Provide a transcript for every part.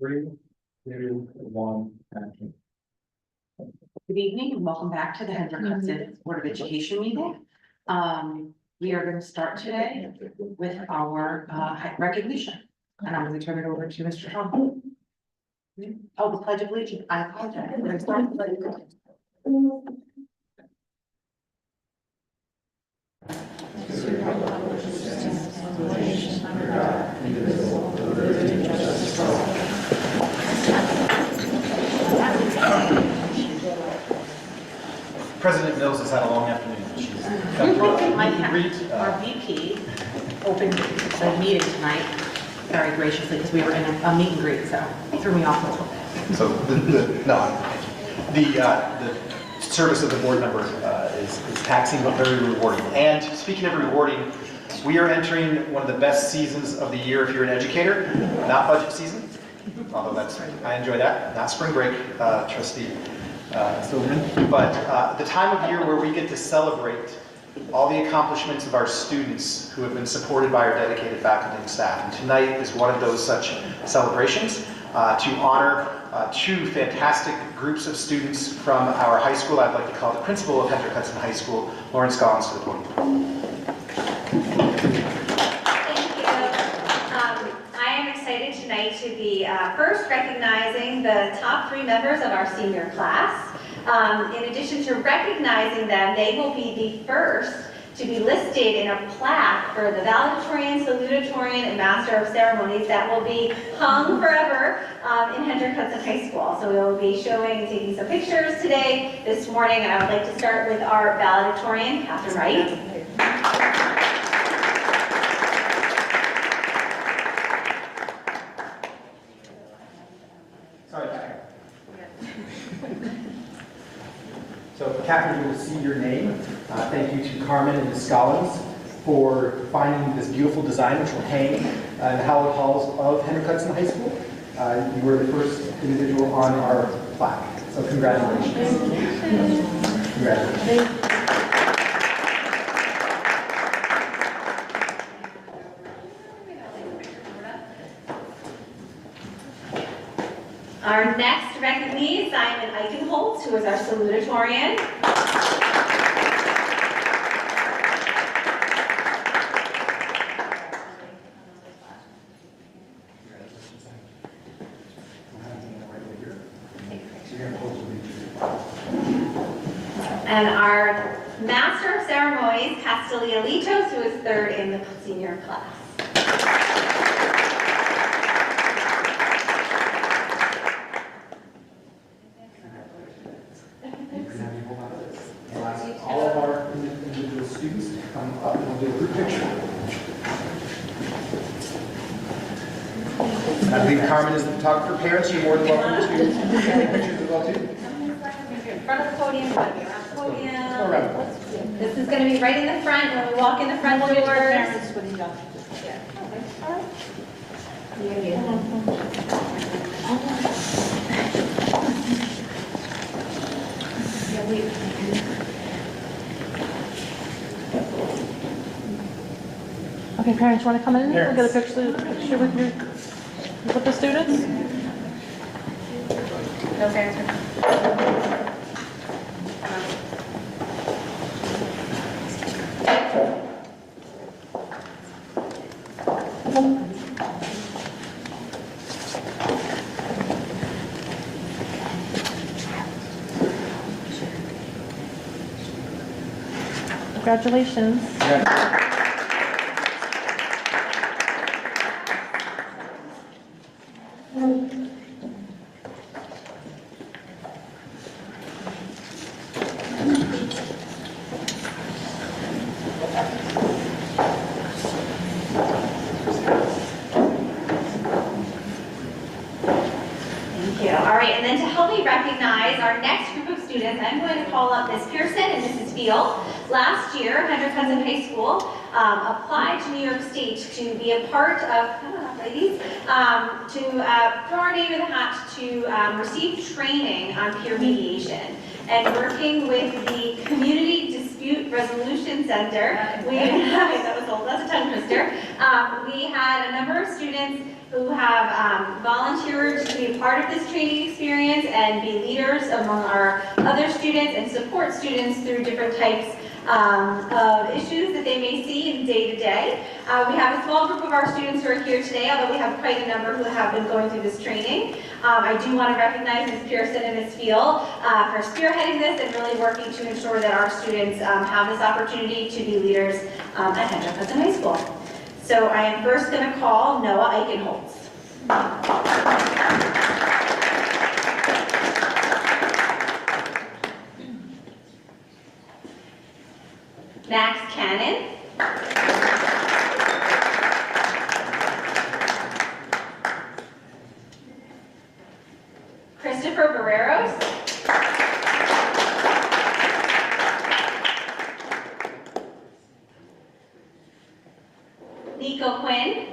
3, 2, 1, action. Good evening and welcome back to the Hendrick Hudson Board of Education meeting. We are going to start today with our recognition. And I'm going to turn it over to Mr. Trump. Oh, the Pledge of Allegiance. I apologize. We're going to start the Pledge of Allegiance. President Mills has had a long afternoon. She's Our VP opened the meeting tonight very graciously because we were in a meet and greet, so it threw me off a little bit. So the service of the board member is taxing but very rewarding. And speaking of rewarding, we are entering one of the best seasons of the year if you're an educator, not budget season, although I enjoy that, not spring break, trustee Silverman, but the time of year where we get to celebrate all the accomplishments of our students who have been supported by our dedicated faculty and staff. And tonight is one of those such celebrations to honor two fantastic groups of students from our high school. I'd like to call the principal of Hendrick Hudson High School, Lauren Scollins, to the podium. Thank you. I am excited tonight to be first recognizing the top 3 members of our senior class. In addition to recognizing them, they will be the first to be listed in a plaque for the valedictorian, salutatorian, and master of ceremonies that will be hung forever in Hendrick Hudson High School. So we will be showing and taking some pictures today, this morning, and I would like to start with our valedictorian, Catherine Wright. Sorry, Catherine. So, Catherine, you will see your name. Thank you to Carmen and Ms. Scollins for finding this beautiful design, which will hang in the hallowed halls of Hendrick Hudson High School. You were the first individual on our plaque. So, congratulations. Congratulations. Our next recognee, Simon Eichenholz, who is our salutatorian. And our Master of Ceremonies, Castelia Litos, who is 3rd in the senior class. All of our individual students come up and we'll do a group picture. And I believe Carmen is the photographer. Parents, you're more than welcome to take pictures as well too. In front of the podium, we're going to be around the podium. Go around. This is going to be right in the front when we walk in the front doors. Okay, parents, want to come in? Parents. We'll get a picture with the students? No parents. Congratulations. All right, and then to help me recognize our next group of students, I'm going to call up Ms. Pearson and Mrs. Field. Last year, Hendrick Hudson High School applied to New York State to be a part of, come on up ladies, to throw our name in the hat to receive training on peer mediation. And working with the Community Dispute Resolution Center, that's a tongue twister. We had a number of students who have volunteered to be a part of this training experience and be leaders among our other students and support students through different types of issues that they may see in day to day. We have a small group of our students who are here today, although we have quite a number who have been going through this training. I do want to recognize Ms. Pearson and Ms. Field for spearheading this and really working to ensure that our students have this opportunity to be leaders at Hendrick Hudson High School. So I am first going to call Noah Eichenholz. Max Cannon. Christopher Barreros. Nico Quinn.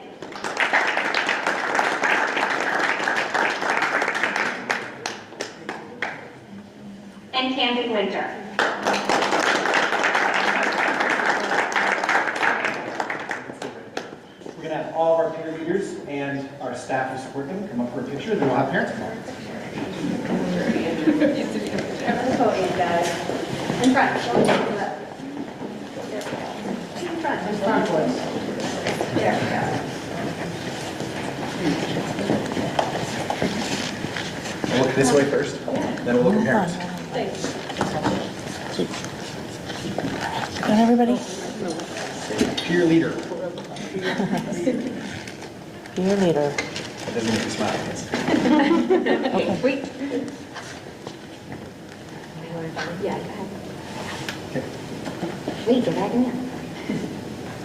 And Camden Winter. We're going to have all of our peer leaders and our staff who support them come up for a picture, then we'll have parents come up. In front. In front, please. There we go. We'll look this way first, then we'll look at parents. And everybody? Peer leader. Be your leader. That doesn't make you smile. Okay. Wait. Yeah, go ahead. Okay. Wait, get back in there.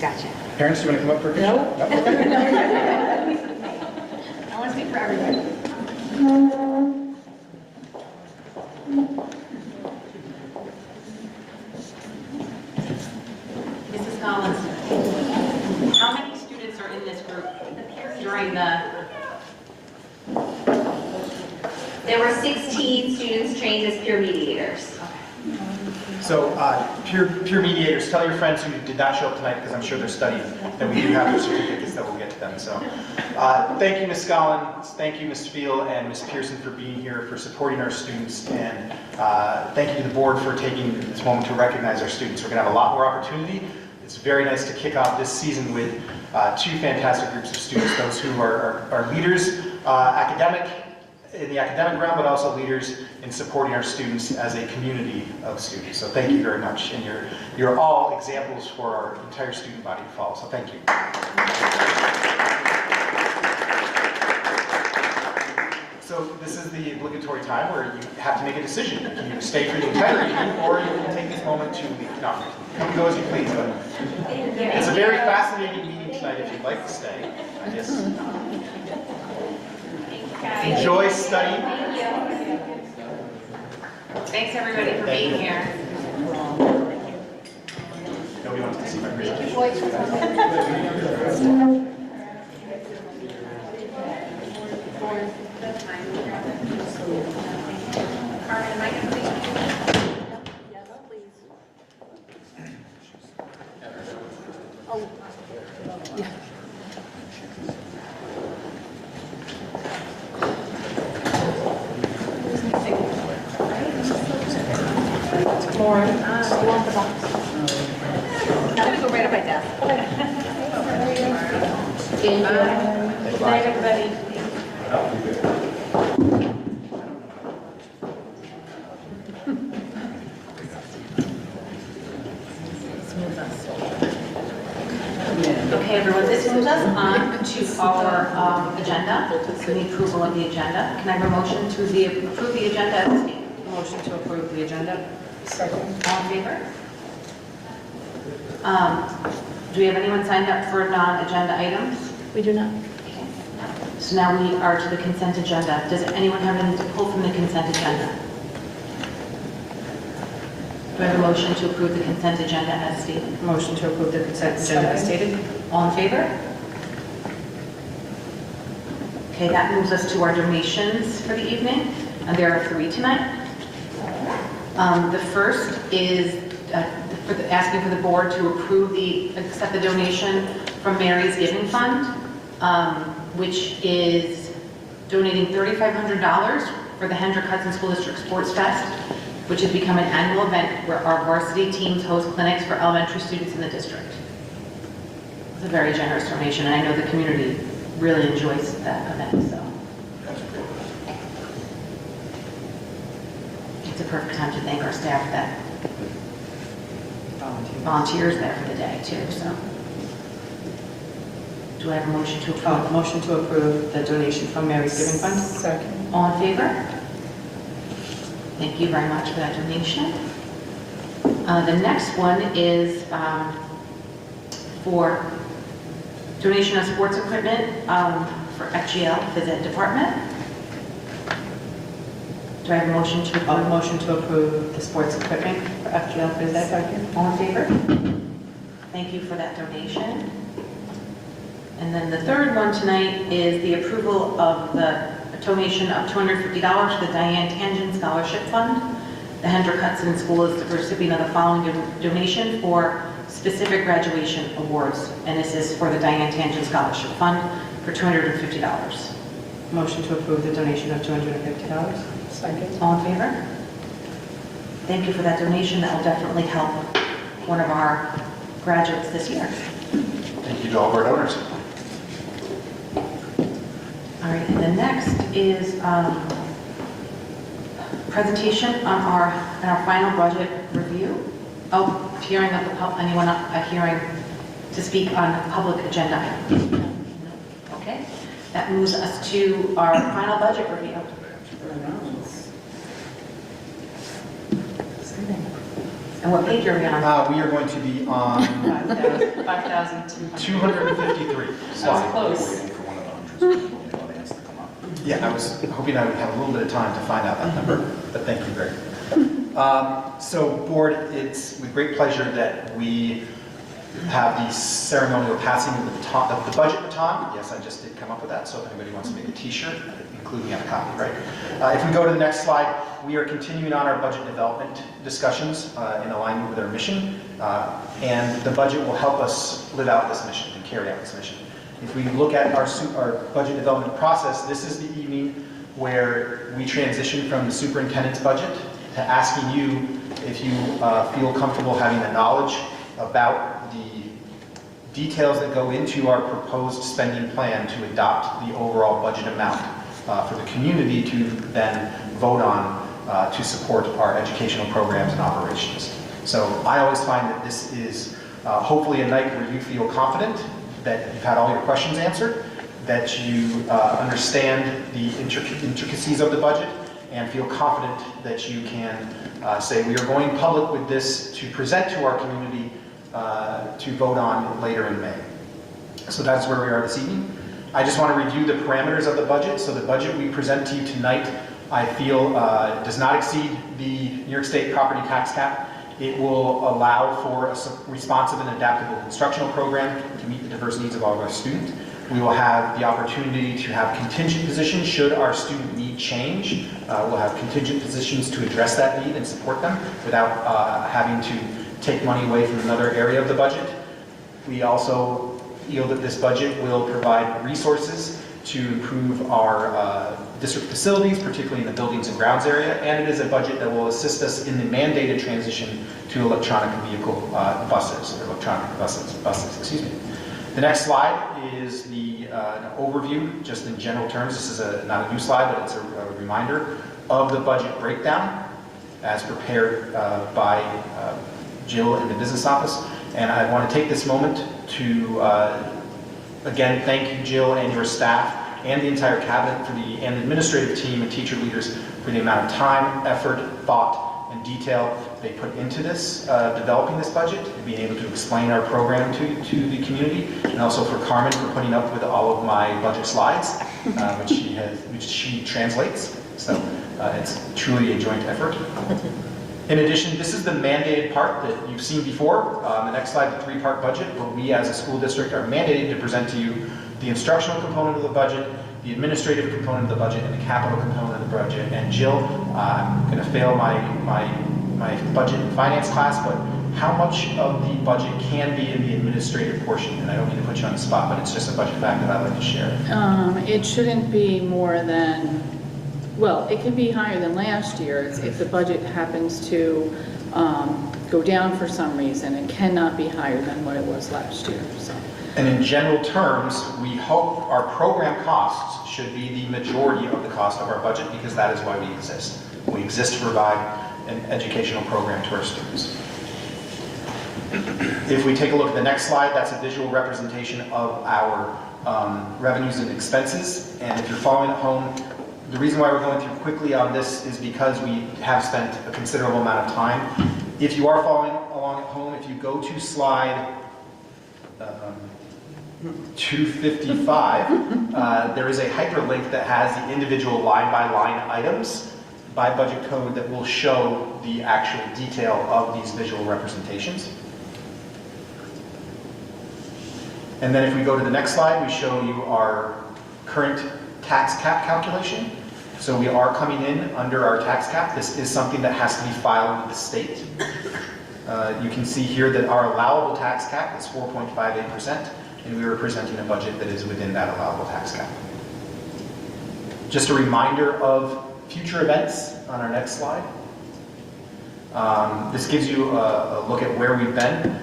Gotcha. Parents, do you want to come up for a picture? No. Okay. I want to speak for everybody. Mrs. Collins, how many students are in this group during There were 16 students trained as peer mediators. So, peer mediators, tell your friends who did not show up tonight, because I'm sure they're studying, that we do have their certificates that we'll get to them. So, thank you, Ms. Scollin, thank you, Ms. Field, and Ms. Pearson for being here, for supporting our students, and thank you to the board for taking this moment to recognize our students. We're going to have a lot more opportunity. It's very nice to kick off this season with two fantastic groups of students, those who are leaders, in the academic realm, but also leaders in supporting our students as a community of students. So thank you very much, and you're all examples for our entire student body to follow, so thank you. So this is the obligatory time where you have to make a decision. Can you stay for the entire evening, or you can take this moment to leave? No, come and go as you please. But it's a very fascinating meeting tonight if you'd like to stay. I guess. Enjoy studying. Thanks, everybody, for being here. Nobody wants to see my presentation. Carmen, am I going to please? Lauren, I'm gonna go right up my desk. good night, everybody. Okay, everyone, this moves us on to our agenda, and the approval of the agenda. Can I have a motion to approve the agenda as stated? Motion to approve the agenda. All in favor? Do we have anyone signed up for non-agenda items? We do not. Okay. So now we are to the consent agenda. Does anyone have anything to pull from the consent agenda? Do I have a motion to approve the consent agenda as stated? Motion to approve the consent agenda as stated. All in favor? Okay, that moves us to our donations for the evening, and there are 3 tonight. The first is asking for the board to accept the donation from Mary's Giving Fund. which is donating $3,500 for the Hendrick Hudson School District Sports Fest, which has become an annual event where our varsity teams host clinics for elementary students in the district. It's a very generous donation, and I know the community really enjoys that event, so. It's a perfect time to thank our staff that volunteers there for the day too, so. Do I have a motion to approve? Motion to approve the donation from Mary's Giving Fund. Second. All in favor? Thank you very much for that donation. The next one is for donation of sports equipment for FGL, Phys Ed Department. Do I have a motion to approve? Motion to approve the sports equipment for FGL Phys Ed. Second. All in favor? Thank you for that donation. And then the third one tonight is the approval of the donation of $250 to the Diane Tangent Scholarship Fund. The Hendrick Hudson School is the recipient of the following donation for specific graduation awards, and this is for the Diane Tangent Scholarship Fund for $250. Motion to approve the donation of $250. Second. All in favor? Thank you for that donation. That will definitely help one of our graduates this year. Thank you to all of our donors. All right, and the next is presentation on our final budget review. Oh, hearing of the anyone a hearing to speak on public agenda items? Okay, that moves us to our final budget review. And what page are we on? We are going to be on 5,200. 253 slide. Close. Yeah, I was hoping I would have a little bit of time to find out that number, but thank you, Greg. So, board, it's with great pleasure that we have the ceremonial passing of the budget baton. Yes, I just did come up with that, so if anybody wants to make a t-shirt, include me on a copy, right? If we go to the next slide, we are continuing on our budget development discussions in alignment with our mission, and the budget will help us live out this mission and carry out this mission. If we look at our budget development process, this is the evening where we transition from the superintendent's budget to asking you if you feel comfortable having the knowledge about the details that go into our proposed spending plan to adopt the overall budget amount for the community to then vote on to support our educational programs and operations. So I always find that this is hopefully a night where you feel confident that you've had all your questions answered, that you understand the intricacies of the budget, and feel confident that you can say, we are going public with this to present to our community to vote on later in May. So that's where we are this evening. I just want to review the parameters of the budget. So the budget we present to you tonight, I feel does not exceed the New York State property tax cap. It will allow for a responsive and adaptable instructional program to meet the diverse needs of all of our students. We will have the opportunity to have contingent positions should our student need change. We'll have contingent positions to address that need and support them without having to take money away from another area of the budget. We also feel that this budget will provide resources to improve our district facilities, particularly in the buildings and grounds area, and it is a budget that will assist us in the mandated transition to electronic vehicle buses, excuse me. The next slide is the overview, just in general terms. This is not a new slide, but it's a reminder of the budget breakdown as prepared by Jill in the business office. And I want to take this moment to again thank you, Jill, and your staff and the entire cabinet and administrative team and teacher leaders for the amount of time, effort, thought, and detail they put into this, developing this budget, and being able to explain our program to the community, and also for Carmen for putting up with all of my budget slides, which she translates. So it's truly a joint effort. In addition, this is the mandated part that you've seen before. The next slide, the three-part budget, where we as a school district are mandated to present to you the instructional component of the budget, the administrative component of the budget, and the capital component of the budget. And Jill, I'm going to fail my budget and finance class, but how much of the budget can be in the administrative portion? And I don't mean to put you on the spot, but it's just a budget fact that I'd like to share. It shouldn't be more than, well, it can be higher than last year. If the budget happens to go down for some reason, it cannot be higher than what it was last year, so. And in general terms, we hope our program costs should be the majority of the cost of our budget because that is why we exist. We exist to provide an educational program to our students. If we take a look at the next slide, that's a visual representation of our revenues and expenses. And if you're following at home, the reason why we're going through quickly on this is because we have spent a considerable amount of time. If you are following along at home, if you go to slide 255, there is a hyperlink that has the individual line-by-line items by budget code that will show the actual detail of these visual representations. And then if we go to the next slide, we show you our current tax cap calculation. So we are coming in under our tax cap. This is something that has to be filed with the state. You can see here that our allowable tax cap is 4.58%, and we are presenting a budget that is within that allowable tax cap. Just a reminder of future events on our next slide. This gives you a look at where we've been.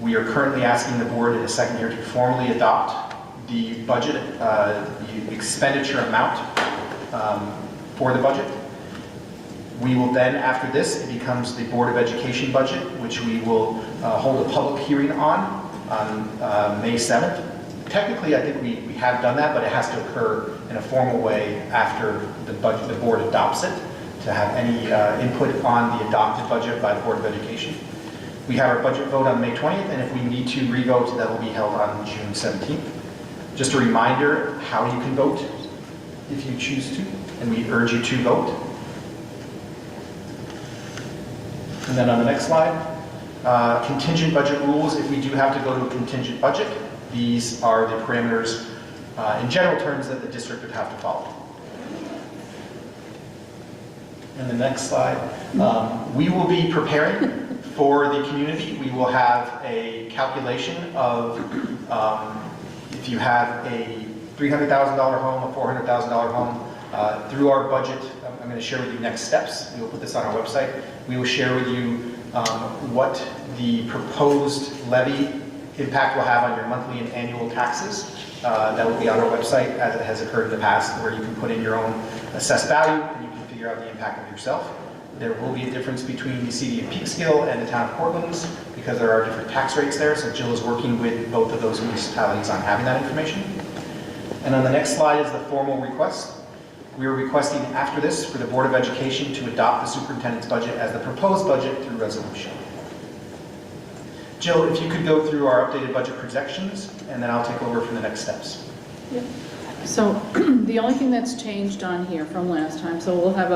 We are currently asking the board in a second year to formally adopt the budget, the expenditure amount for the budget. We will then, after this, it becomes the Board of Education budget, which we will hold a public hearing on May 7th. Technically, I think we have done that, but it has to occur in a formal way after the board adopts it to have any input on the adopted budget by the Board of Education. We have our budget vote on May 20th, and if we need to re-vote, that will be held on June 17th. Just a reminder how you can vote if you choose to, and we urge you to vote. And then on the next slide, contingent budget rules. If we do have to go to a contingent budget, these are the parameters in general terms that the district would have to follow. And the next slide, we will be preparing for the community. We will have a calculation of if you have a $300,000 home, a $400,000 home, through our budget. I'm going to share with you next steps. We will put this on our website. We will share with you what the proposed levy impact will have on your monthly and annual taxes. That will be on our website as it has occurred in the past, where you can put in your own assessed value and you can figure out the impact of yourself. There will be a difference between the city of Peekskill and the town of Portland's because there are different tax rates there. So Jill is working with both of those municipalities on having that information. And on the next slide is the formal request. We are requesting after this for the Board of Education to adopt the superintendent's budget as the proposed budget through resolution. Jill, if you could go through our updated budget projections, and then I'll take over for the next steps. Yep. So the only thing that's changed on here from last time, so we'll have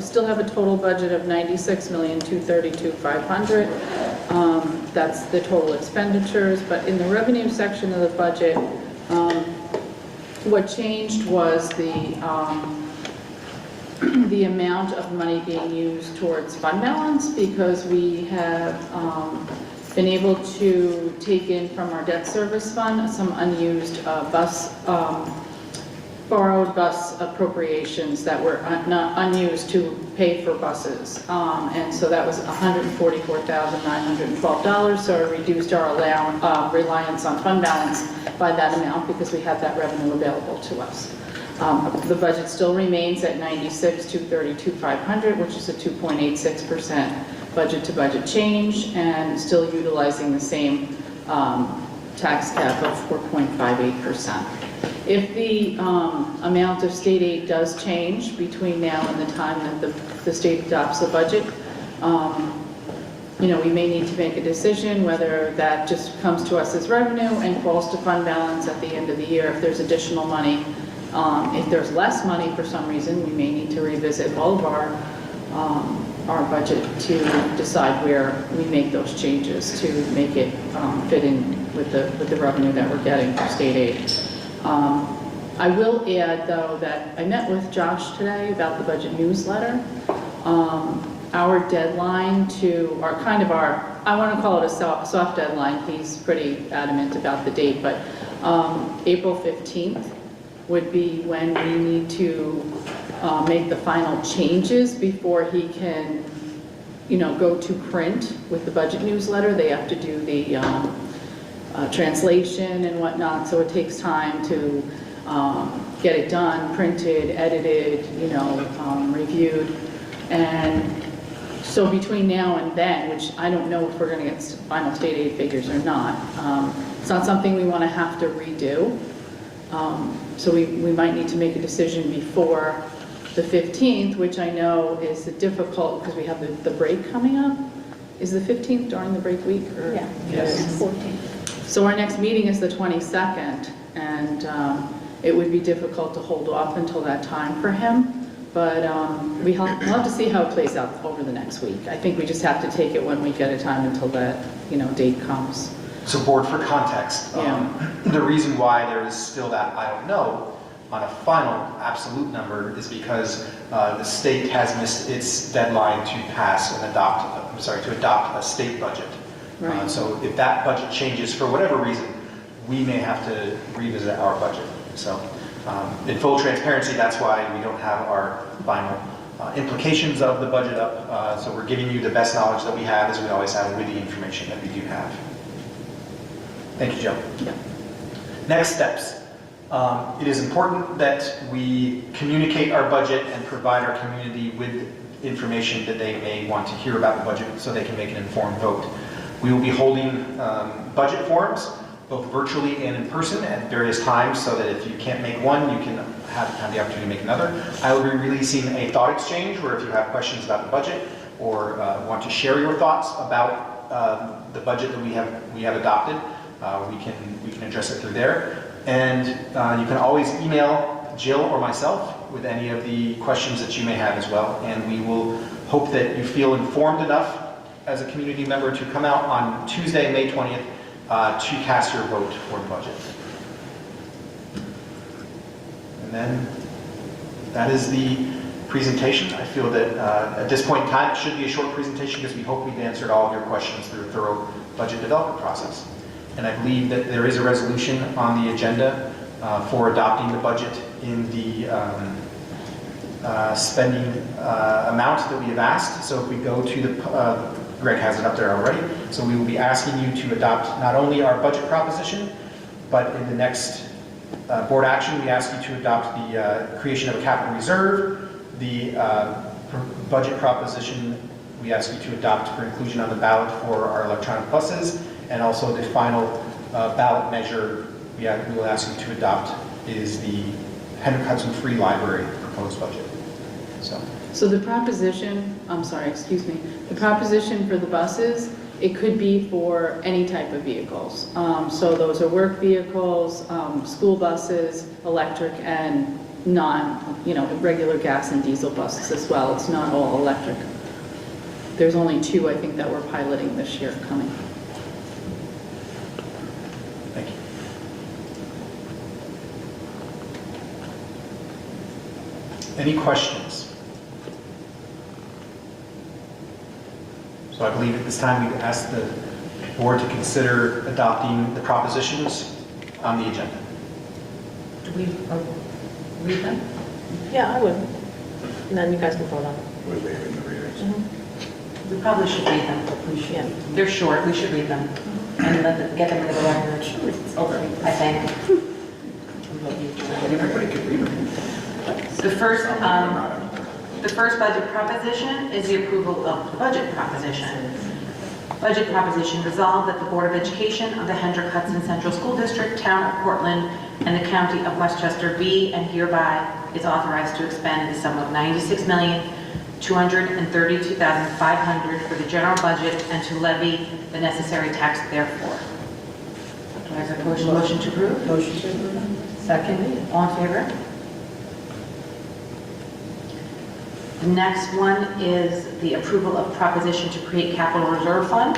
still have a total budget of $96,232,500. That's the total expenditures, but in the revenue section of the budget, what changed was the amount of money being used towards fund balance, because we have been able to take in from our debt service fund some unused borrowed bus appropriations that were not unused to pay for buses. And so that was $144,912. So it reduced our reliance on fund balance by that amount because we had that revenue available to us. The budget still remains at $96,232,500, which is a 2.86% budget to budget change, and still utilizing the same tax cap of 4.58%. If the amount of state aid does change between now and the time that the state adopts the budget, we may need to make a decision whether that just comes to us as revenue and falls to fund balance at the end of the year. If there's additional money, if there's less money for some reason, we may need to revisit all of our budget to decide where we make those changes to make it fit in with the revenue that we're getting from state aid. I will add, though, that I met with Josh today about the budget newsletter. our deadline to, our kind of our, I want to call it a soft deadline, he's pretty adamant about the date, but April 15th would be when we need to make the final changes before he can, you know, go to print with the budget newsletter. They have to do the translation and whatnot, so it takes time to get it done, printed, edited, you know, reviewed. And so between now and then, which I don't know if we're going to get final state aid figures or not, it's not something we want to have to redo. So we might need to make a decision before the 15th, which I know is difficult because we have the break coming up. Is the 15th during the break week? Or? Yeah. Yes. 14. So our next meeting is the 22nd, and it would be difficult to hold off until that time for him. But we'll have to see how it plays out over the next week. I think we just have to take it one week at a time until that, you know, date comes. So board, for context, Yeah. the reason why there is still that I don't know on a final absolute number is because the state has missed its deadline to pass and adopt, to adopt a state budget. Right. So if that budget changes for whatever reason, we may have to revisit our budget. So in full transparency, that's why we don't have our final implications of the budget up. So we're giving you the best knowledge that we have, as we always have, with the information that we do have. Thank you, Joe. Yeah. Next steps. It is important that we communicate our budget and provide our community with information that they may want to hear about the budget so they can make an informed vote. We will be holding budget forums, both virtually and in person at various times, so that if you can't make one, you can have the opportunity to make another. I will be releasing a thought exchange where if you have questions about the budget or want to share your thoughts about the budget that we have adopted, we can address it through there. And you can always email Jill or myself with any of the questions that you may have as well. And we will hope that you feel informed enough as a community member to come out on Tuesday, May 20th, to cast your vote for the budget. And then that is the presentation. I feel that at this point in time, it should be a short presentation because we hope we've answered all of your questions through a thorough budget development process. And I believe that there is a resolution on the agenda for adopting the budget in the spending amount that we have asked. So if we go to the, Greg has it up there already. So we will be asking you to adopt not only our budget proposition, but in the next board action, we ask you to adopt the creation of a capital reserve, the budget proposition we ask you to adopt for inclusion on the ballot for our electronic buses, and also the final ballot measure we will ask you to adopt is the Hendrick Hudson Free Library proposed budget. So the proposition, I'm sorry, excuse me, the proposition for the buses, it could be for any type of vehicles. So those are work vehicles, school buses, electric, and regular gas and diesel buses as well. It's not all electric. There's only 2, I think, that we're piloting this year coming. Thank you. Any questions? So I believe at this time we've asked the board to consider adopting the propositions on the agenda. Do we read them? Yeah, I would. And then you guys can vote on it. We probably should read them. We should. Yeah. They're short, we should read them and get them into the record. I think. Everybody could read them. The first budget proposition is the approval of the budget proposition. Budget proposition resolved that the Board of Education of the Hendrick Hudson Central School District, Town of Portland, and the County of Westchester be and hereby is authorized to expend the sum of $96,232,500 for the general budget and to levy the necessary tax therefore. Do I have a motion to approve? Motion to approve. Second. All in favor? The next one is the approval of proposition to create capital reserve fund.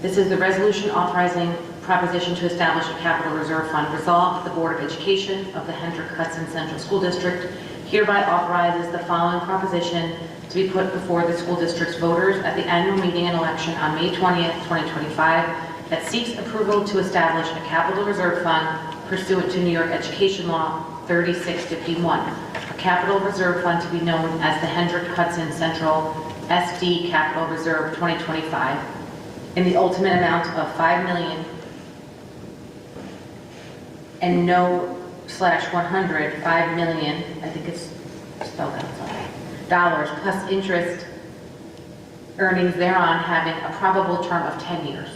This is the resolution authorizing proposition to establish a capital reserve fund resolved that the Board of Education of the Hendrick Hudson Central School District, hereby authorizes the following proposition to be put before the school district's voters at the annual meeting and election on May 20th, 2025, that seeks approval to establish a capital reserve fund pursuant to New York Education Law 3651, a capital reserve fund to be known as the Hendrick Hudson Central SD Capital Reserve 2025, in the ultimate amount of $5 million and no /100, $5 million, I think it's spelled out, dollars plus interest earnings thereon having a probable term of 10 years.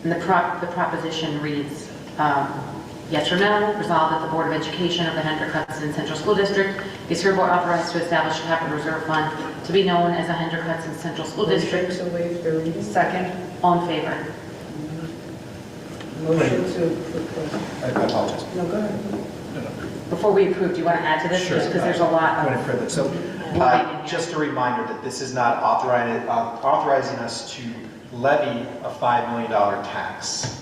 And the proposition reads, yes or no, resolved that the Board of Education of the Hendrick Hudson Central School District is hereby authorized to establish a capital reserve fund to be known as the Hendrick Hudson Central School District. Motion to waive the reading. Second. All in favor? Motion to approve. I apologize. No, go ahead. Before we approve, do you want to add to this? Sure. Just because there's a lot I of. went further. So, Right. just a reminder that this is not authorizing us to levy a $5 million tax.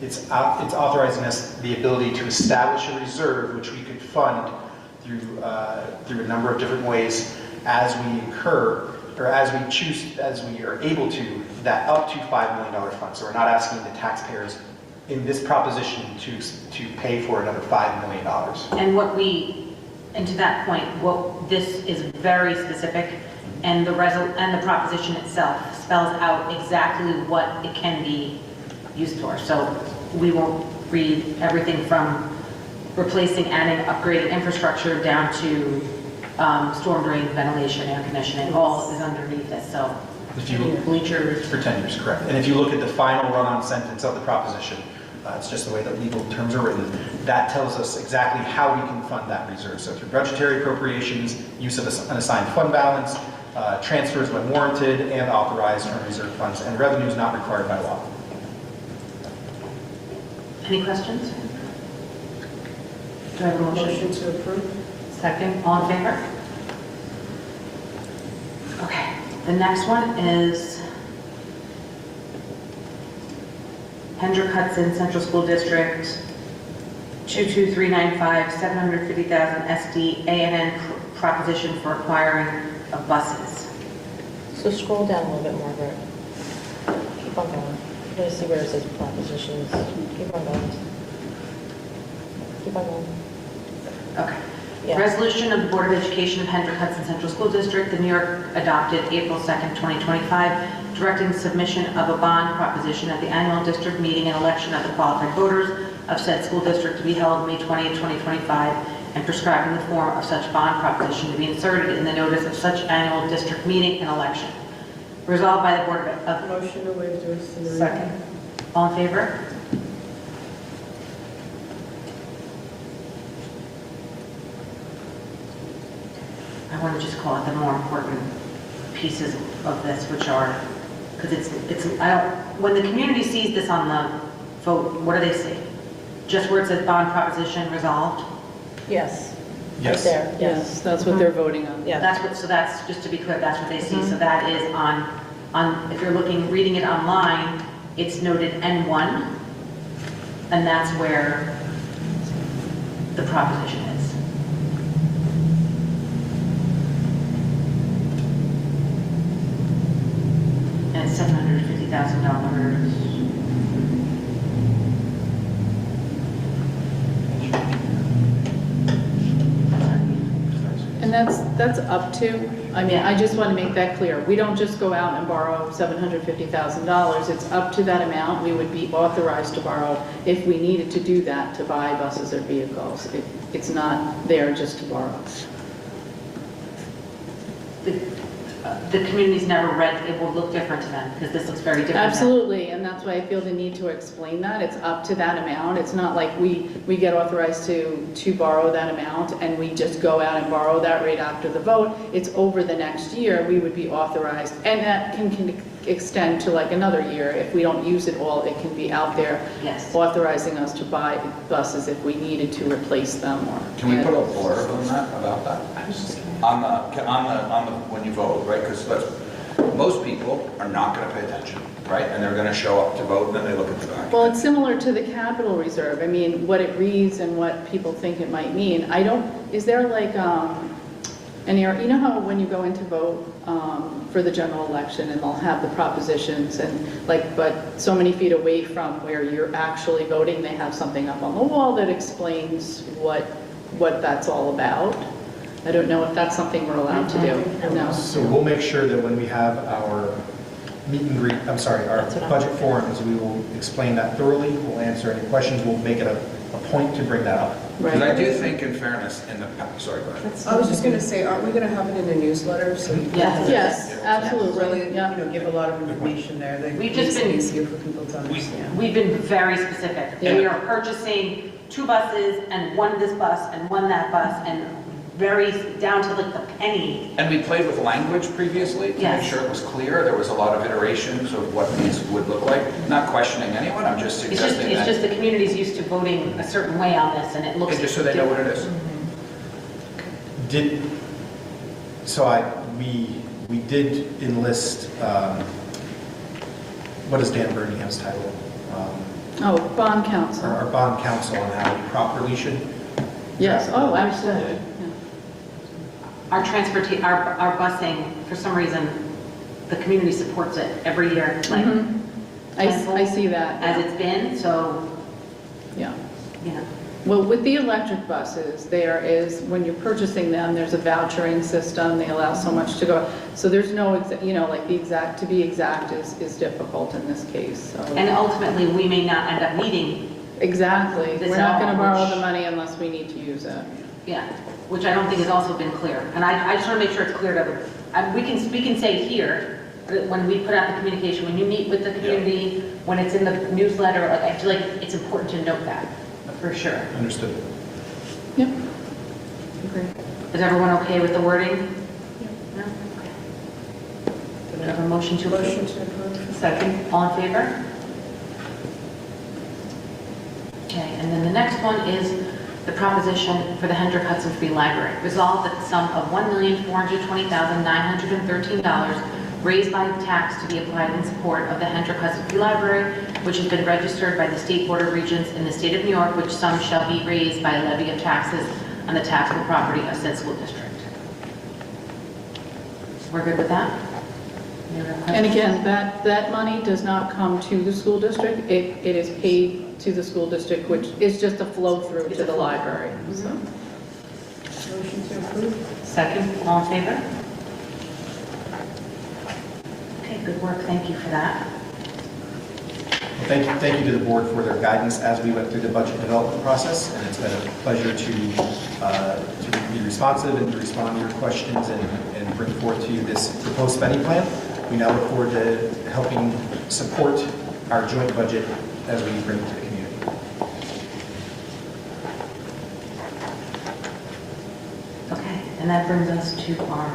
It's authorizing us the ability to establish a reserve, which we could fund through a number of different ways as we incur, or as we choose, as we are able to, that up to $5 million fund. So we're not asking the taxpayers in this proposition to pay for another $5 million. And to that point, this is very specific, and the proposition itself spells out exactly what it can be used for. So we won't read everything from replacing, adding, upgrading infrastructure down to storm drain, ventilation, air conditioning, all is underneath this. So If you bleachers. For 10 years, correct. And if you look at the final run-on sentence of the proposition, it's just the way that legal terms are written, that tells us exactly how we can fund that reserve. So through budgetary appropriations, use of an assigned fund balance, transfers when warranted, and authorized from reserve funds, and revenues not required by law. Any questions? Do I have a motion? Motion to approve. Second, all in favor? Okay, the next one is Hendrick Hudson Central School District 22395, 750,000 SD A&N proposition for acquiring of buses. So scroll down a little bit more, Bert. Keep on going. You're going to see where it says propositions. Keep on going. Keep on going. Okay. Yeah. Resolution of the Board of Education of Hendrick Hudson Central School District, the New York adopted April 2nd, 2025, directing submission of a bond proposition at the annual district meeting and election of the qualified voters of said school district to be held May 20th, 2025, and prescribing the form of such bond proposition to be inserted in the notice of such annual district meeting and election. Resolved by the Board of... Motion to waive the reading. Second. All in favor? I want to just call it the more important pieces of this, which are, because when the community sees this on the vote, what do they see? Just where it says bond proposition resolved? Yes. Yes. Right there, Yes, that's what they're voting on. Yeah. So that's, just to be clear, that's what they see. So that is on, if you're reading it online, it's noted N1, and that's where the proposition is. And it's $750,000. And that's up to, I mean, I just want to make that clear. We don't just go out and borrow $750,000. It's up to that amount. We would be authorized to borrow if we needed to do that to buy buses or vehicles. It's not there just to borrow. The community's never read, it will look different to them, because this looks very different. now. Absolutely, and that's why I feel the need to explain that. It's up to that amount. It's not like we get authorized to borrow that amount and we just go out and borrow that right after the vote. It's over the next year, we would be authorized, and that can extend to like another year. If we don't use it all, it can be out there Yes. authorizing us to buy buses if we needed to replace them or. Can we put a blurb on that, about that? On the, when you vote, right? Because most people are not going to pay attention, right? And they're going to show up to vote, and then they look at the document. Well, it's similar to the capital reserve. I mean, what it reads and what people think it might mean. Is there like, an area, you know how when you go in to vote for the general election and they'll have the propositions and like, but so many feet away from where you're actually voting, they have something up on the wall that explains what that's all about. I don't know if that's something we're allowed to do. No. So we'll make sure that when we have our meet and greet, our budget forums, we will explain that thoroughly. We'll answer any questions. We'll make it a point to bring that up. Because I Right. do think, in fairness, sorry, go ahead. I was just going to say, aren't we going to have it in a newsletter? So you Yes. Yes, absolutely. really, Yeah. give a lot of information there that We've makes just it been- easier for people to understand. We've been very specific. Yeah. We are purchasing 2 buses and 1 this bus and 1 that bus and very down to like the penny. And we played with language previously to make Yes. sure it was clear. There was a lot of iterations of what these would look like. Not questioning anyone, I'm just suggesting It's that, just the community's used to voting a certain way on this and it looks. just so they know what it is. We did enlist, what is Dan Birmingham's title? Oh, bond council. Our bond counsel on how we properly should. Yes, draft oh, the- absolutely. Our our busing, for some reason, the community supports it every year, like, Mhm. I see that. as it's been, so, Yeah. you know. Well, with the electric buses, there is, when you're purchasing them, there's a vouchering system, they allow so much to go. So there's no, like the exact, to be exact is difficult in this case, so. And ultimately, we may not end up needing, Exactly, This we're not gonna all, borrow which- the money unless we need to use it. yeah, which I don't think has also been clear. And I just want to make sure it's clear to, we can say here, that when we put out the communication, when you meet with the community, when it's in the newsletter, like, I feel like it's important to note that, for sure. Understood. Yep. Agree. Is everyone okay with the wording? No? Okay. Do we have a motion to approve? Motion to approve. Second, all in favor? Okay, and then the next one is the proposition for the Hendrick Hudson Free Library. Resolved that the sum of $1,420,913 raised by tax to be applied in support of the Hendrick Hudson Free Library, which has been registered by the State Board of Regents in the state of New York, which sum shall be raised by a levy of taxes on the taxable property of said school district. We're good with that? Any other And questions? again, that money does not come to the school district, it is paid to the school district, which is just a flow through It's to a the flow. library, so. Motion to approve. Second, all in favor? Okay, good work, thank you for that. Well, thank you to the board for their guidance as we went through the budget development process, and it's been a pleasure to be responsive and to respond to your questions and bring forth to you this proposed spending plan. We now look forward to helping support our joint budget as we bring it to the community. Okay, and that brings us to our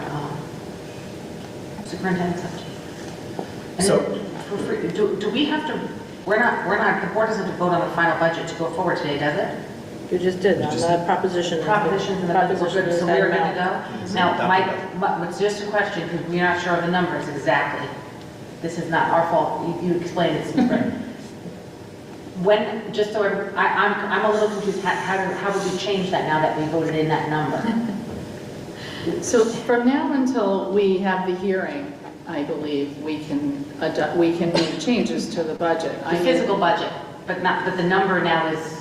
superintendent's update. And So- then, do we have to, the board doesn't have to vote on the final budget to go forward today, does it? You just did on the proposition. Propositions and the budget, we're good, so we're good to go? Now, Adopted. it's just a question, because we're not sure of the numbers exactly. This is not our fault, you explained it, right? When, just so, I'm a little confused, how would we change that now that we voted in that number? So from now until we have the hearing, I believe, we can make changes to the budget. The physical budget, but the number now is,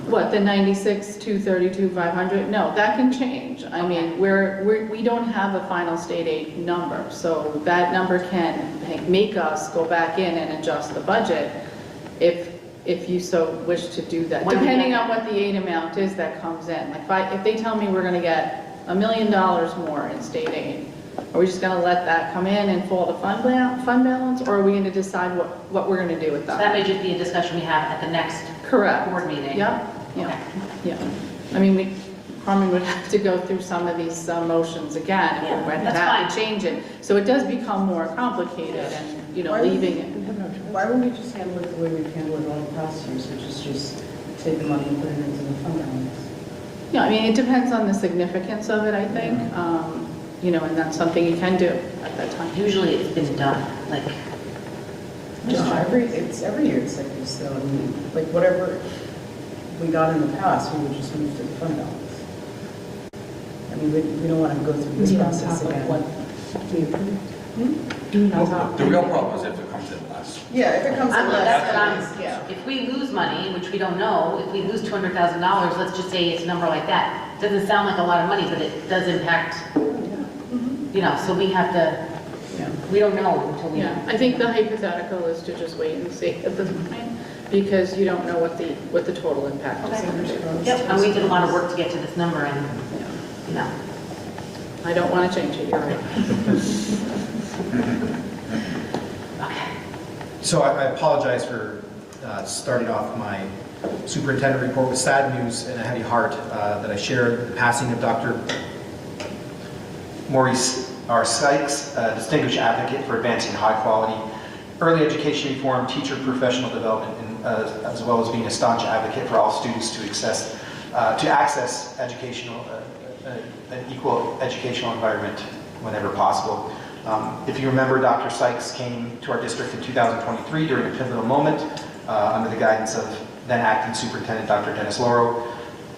What, the 96, 232, 500? No, that can change. I mean, we don't have a final state aid number, so that number can make us go back in and adjust the budget if you so wish to do that, When we depending get- on what the aid amount is that comes in. Like if they tell me we're gonna get $1 million more in state aid, are we just gonna let that come in and fall to fund balance, or are we gonna decide what we're gonna do with so that that? may just be a discussion we have at the next Correct. board meeting. Yep, yeah, yeah. I mean, Carmen would have to go through some of these motions again if Yeah, we went that's back and fine. change it. So it does become more complicated and, leaving it. Why wouldn't we just handle it the way we've handled it all the past years, which is just take the money and put it into the fund balance? Yeah, I mean, it depends on the significance of it, I think. and that's something you can do at that time. Usually it's been done, like, No, it's every year it's like this though. I mean, like whatever we got in the past, we would just move to the fund balance. I mean, we don't want to go through this process again. The real problem is if it comes in less. Yeah, if it comes in less. that's what I'm, Yeah. if we lose money, which we don't know, if we lose $200,000, let's just say it's a number like that. Doesn't sound like a lot of money, but it does impact, so we have to, Yeah. we don't know until we. Yeah, I think the hypothetical is to just wait and see at this point, because you don't know what the total impact is going to be. Yep, and we did a lot of work to get to this number and, I don't want to change it, you're right. okay. So I apologize for starting off my superintendent report with sad news and a heavy heart that I shared the passing of Dr. Maurice R. Sykes, a distinguished advocate for advancing high-quality early education reform, teacher professional development, and, as well as being a staunch advocate for all students to access educational, an equal educational environment whenever possible. If you remember, Dr. Sykes came to our district in 2023 during a pivotal moment under the guidance of then acting superintendent Dr. Dennis Lauro.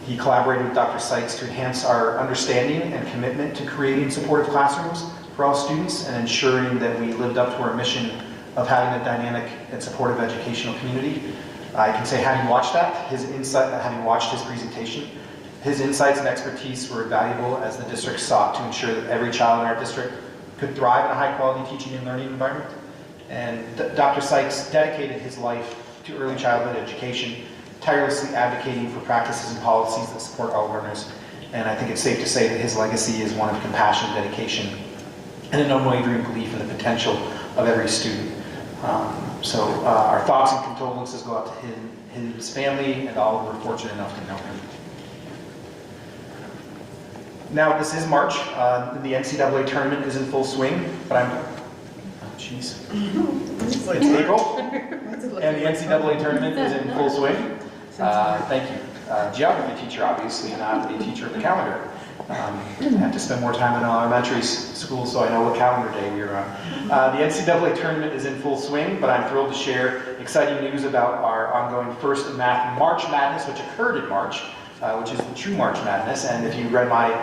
He collaborated with Dr. Sykes to enhance our understanding and commitment to creating supportive classrooms for all students and ensuring that we lived up to our mission of having a dynamic and supportive educational community. I can say, having watched that, having watched his presentation, his insights and expertise were valuable as the district sought to ensure that every child in our district could thrive in a high-quality teaching and learning environment. And Dr. Sykes dedicated his life to early childhood education, tirelessly advocating for practices and policies that support all learners. And I think it's safe to say that his legacy is one of compassion, dedication, and an unwavering belief in the potential of every student. So our thoughts and condolences go out to his family and all who were fortunate enough to know him. Now, this is March. The NCAA tournament is in full swing, but it's April, and the NCAA tournament is in full swing. Thank you. Geography teacher, obviously, and not the teacher of the calendar. I have to spend more time in elementary school, so I know what calendar day we are on. The NCAA tournament is in full swing, but I'm thrilled to share exciting news about our ongoing First in Math March Madness, which occurred in March, which is the true March Madness. And if you read my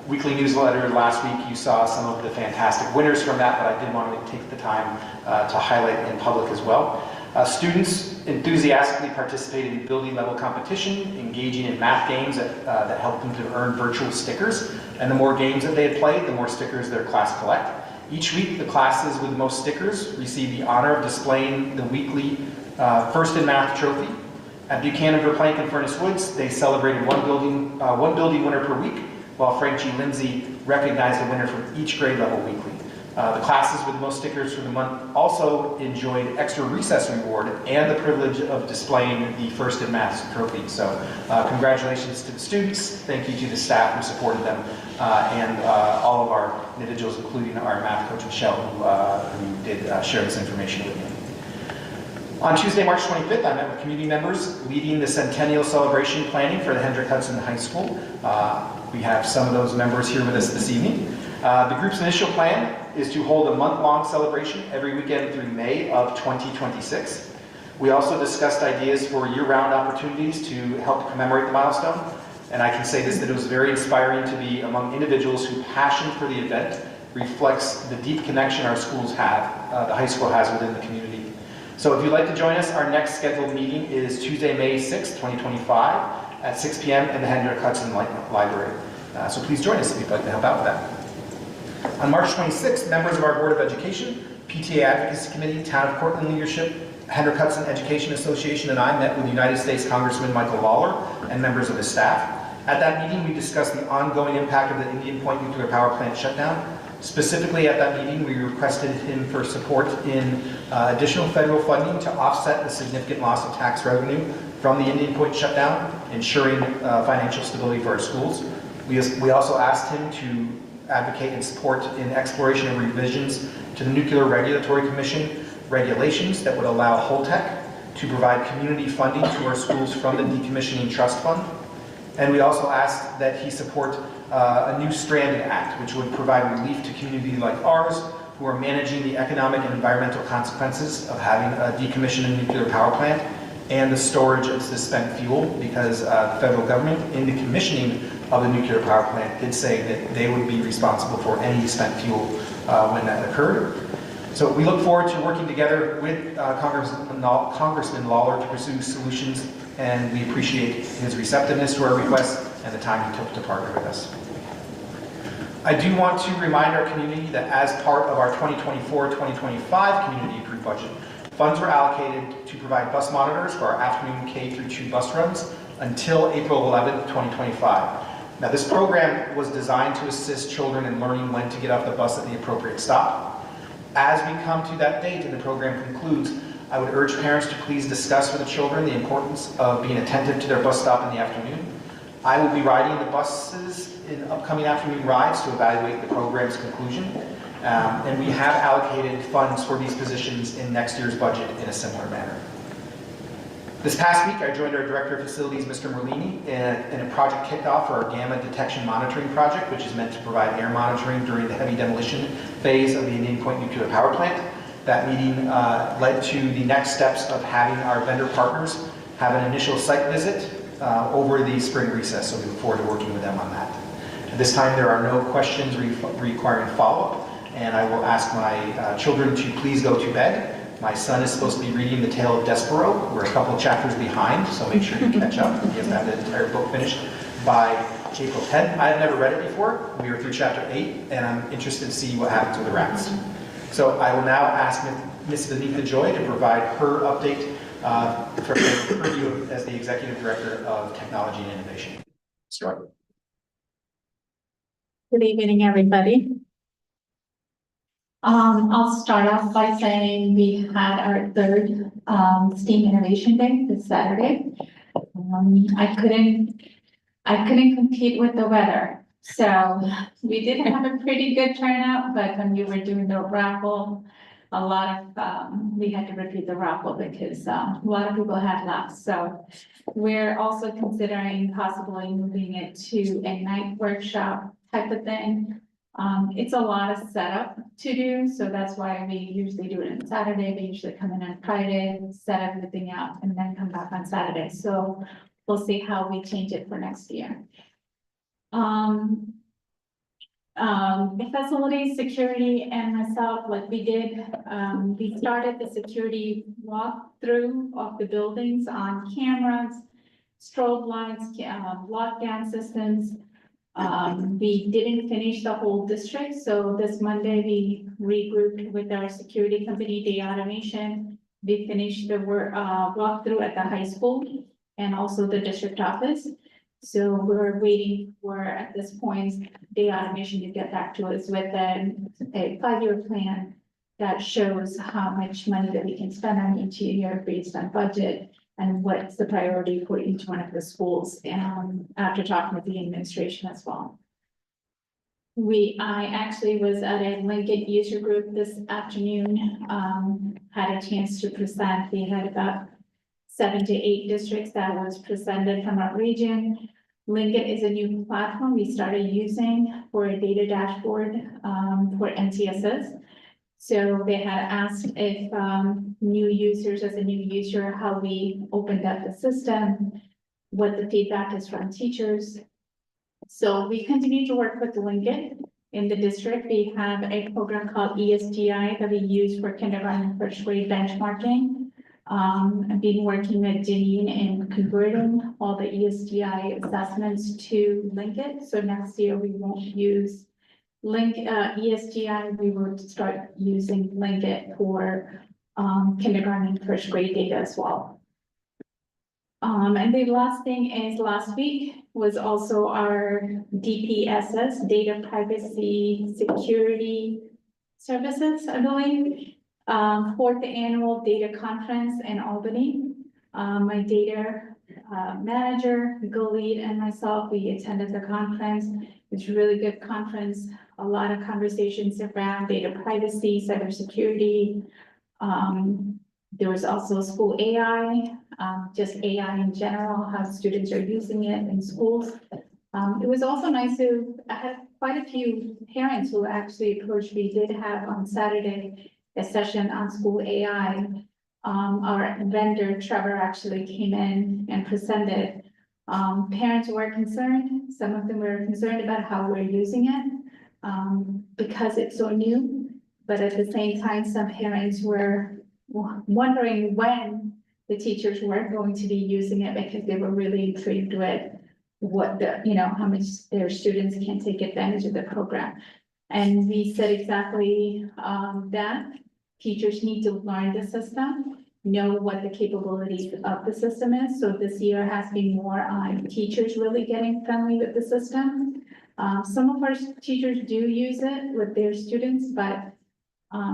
weekly newsletter last week, you saw some of the fantastic winners from that, but I did want to take the time to highlight in public as well. Students enthusiastically participated in building level competition, engaging in math games that helped them to earn virtual stickers. And the more games that they had played, the more stickers their class collect. Each week, the classes with the most stickers receive the honor of displaying the weekly First in Math trophy. At Buchanan, Verplank, and Furnace Woods, they celebrated one building winner per week, while Frank G. Lindsay recognized a winner from each grade level weekly. The classes with the most stickers for the month also enjoyed extra recess reward and the privilege of displaying the First in Math trophy. So congratulations to the students. Thank you to the staff who supported them and all of our individuals, including our math coach, Michelle, who did share this information with me. On Tuesday, March 25th, I met with community members leading the Centennial Celebration planning for the Hendrick Hudson High School. We have some of those members here with us this evening. The group's initial plan is to hold a month-long celebration every weekend through May of 2026. We also discussed ideas for year-round opportunities to help commemorate the milestone. And I can say this, that it was very inspiring to be among individuals whose passion for the event reflects the deep connection our schools have, the high school has within the community. So if you'd like to join us, our next scheduled meeting is Tuesday, May 6th, 2025 at 6 p.m. in the Hendrick Hudson Library. So please join us if you'd like to help out with that. On March 26th, members of our Board of Education, PTA Advocacy Committee, Town of Cortland Leadership, Hendrick Hudson Education Association, and I met with United States Congressman Michael Lawler and members of his staff. At that meeting, we discussed the ongoing impact of the Indian Point nuclear power plant shutdown. Specifically at that meeting, we requested him for support in additional federal funding to offset the significant loss of tax revenue from the Indian Point shutdown, ensuring financial stability for our schools. We also asked him to advocate and support in exploration and revisions to the Nuclear Regulatory Commission regulations that would allow Holtec to provide community funding to our schools from the Decommissioning Trust Fund. And we also asked that he support a new Stranded Act, which would provide relief to communities like ours who are managing the economic and environmental consequences of having a decommissioned nuclear power plant and the storage of the spent fuel, because the federal government, in the commissioning of the nuclear power plant, did say that they would be responsible for any spent fuel when that occurred. So we look forward to working together with Congressman Lawler to pursue solutions, and we appreciate his receptiveness to our requests and the time he took to partner with us. I do want to remind our community that as part of our 2024-2025 community approved budget, funds were allocated to provide bus monitors for our afternoon K through 2 bus runs until April 11th, 2025. Now, this program was designed to assist children in learning when to get off the bus at the appropriate stop. As we come to that date and the program concludes, I would urge parents to please discuss with the children the importance of being attentive to their bus stop in the afternoon. I will be riding the buses in upcoming afternoon rides to evaluate the program's conclusion. And we have allocated funds for these positions in next year's budget in a similar manner. This past week, I joined our Director of Facilities, Mr. Merlini, in a project kickoff for our Gamma Detection Monitoring Project, which is meant to provide air monitoring during the heavy demolition phase of the Indian Point Nuclear Power Plant. That meeting led to the next steps of having our vendor partners have an initial site visit over the spring recess, so we look forward to working with them on that. At this time, there are no questions requiring follow-up, and I will ask my children to please go to bed. My son is supposed to be reading The Tale of Despero. We're a couple of chapters behind, so make sure you catch up. He has to have the entire book finished by April 10th. I have never read it before. We are through chapter 8, and I'm interested to see what happens with the rats. So I will now ask Ms. Vanitha Joy to provide her update for you as the Executive Director of Technology and Innovation. Start. Good evening, everybody. I'll start off by saying we had our third STEAM Innovation Day this Saturday. I couldn't compete with the weather, so we did have a pretty good turnout. But when we were doing the raffle, a lot of we had to repeat the raffle because a lot of people had left. So we're also considering possibly moving it to a night workshop type of thing. It's a lot of setup to do, so that's why we usually do it on Saturday. We usually come in on Friday, set everything out, and then come back on Saturday. So we'll see how we change it for next year. The facility security and myself, like we did, we started the security walkthrough of the buildings on cameras, strobe lights, lockdown systems. We didn't finish the whole district, so this Monday we regrouped with our security company, Day Automation. We finished the walkthrough at the high school and also the district office. So we're waiting for, at this point, Day Automation to get back to us with a 5-year plan that shows how much money that we can spend on each year based on budget and what's the priority for each one of the schools, after talking with the administration as well. I actually was at a Lincoln user group this afternoon, had a chance to present. We had about 7 to 8 districts that was presented from our region. Lincoln is a new platform we started using for a data dashboard for NCSS. So they had asked if new users, as a new user, how we opened up the system, what the feedback is from teachers. So we continue to work with Lincoln in the district. We have a program called ESGI that we use for kindergarten and first grade benchmarking. I've been working with Janine in converting all the ESGI assessments to Lincoln. So next year we won't use ESGI, we will start using Lincoln for kindergarten and first grade data as well. And the last thing is last week was also our DPSS, Data Privacy Security Services, I believe. 4th annual data conference in Albany. My data manager, Go Lead, and myself, we attended the conference. It's a really good conference. A lot of conversations around data privacy, cybersecurity. There was also school AI just AI in general, how students are using it in schools. It was also nice I had quite a few parents who actually approached me, did have on Saturday a session on school AI. Our vendor Trevor actually came in and presented. Parents were concerned, some of them were concerned about how we're using it, because it's so new. But at the same time, some parents were wondering when the teachers weren't going to be using it because they were really intrigued with what how much their students can take advantage of the program. And we said exactly that teachers need to learn the system, know what the capabilities of the system is. So this year has been more on teachers really getting friendly with the system. Some of our teachers do use it with their students, but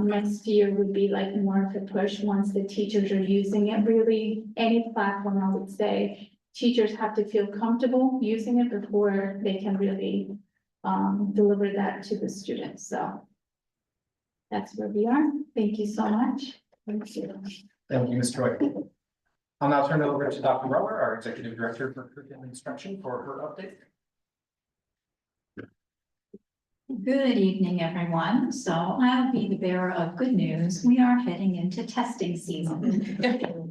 next year would be like more of a push once the teachers are using it. Really, any platform, I would say, teachers have to feel comfortable using it before they can really deliver that to the students. So that's where we are. Thank you so much. Thank you. Thank you, Ms. Troy. I'll now turn it over to Dr. Rower, our Executive Director for Curriculum Instruction, for her update. Good evening, everyone. So I'll be the bearer of good news. We are heading into testing season.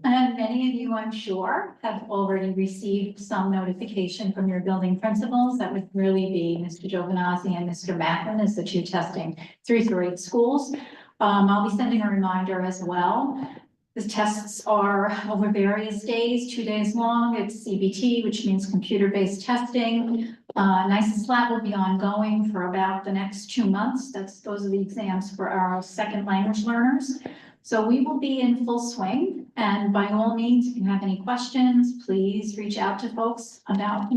And many of you, I'm sure, have already received some notification from your building principals. That would really be Mr. Giovinazzi and Mr. Macklin as the two testing 3 through 8 schools. I'll be sending a reminder as well. The tests are over various days, 2 days long. It's CBT, which means computer-based testing. NICES lab will be ongoing for about the next 2 months. Those are the exams for our second language learners. So we will be in full swing. And by all means, if you have any questions, please reach out to folks about,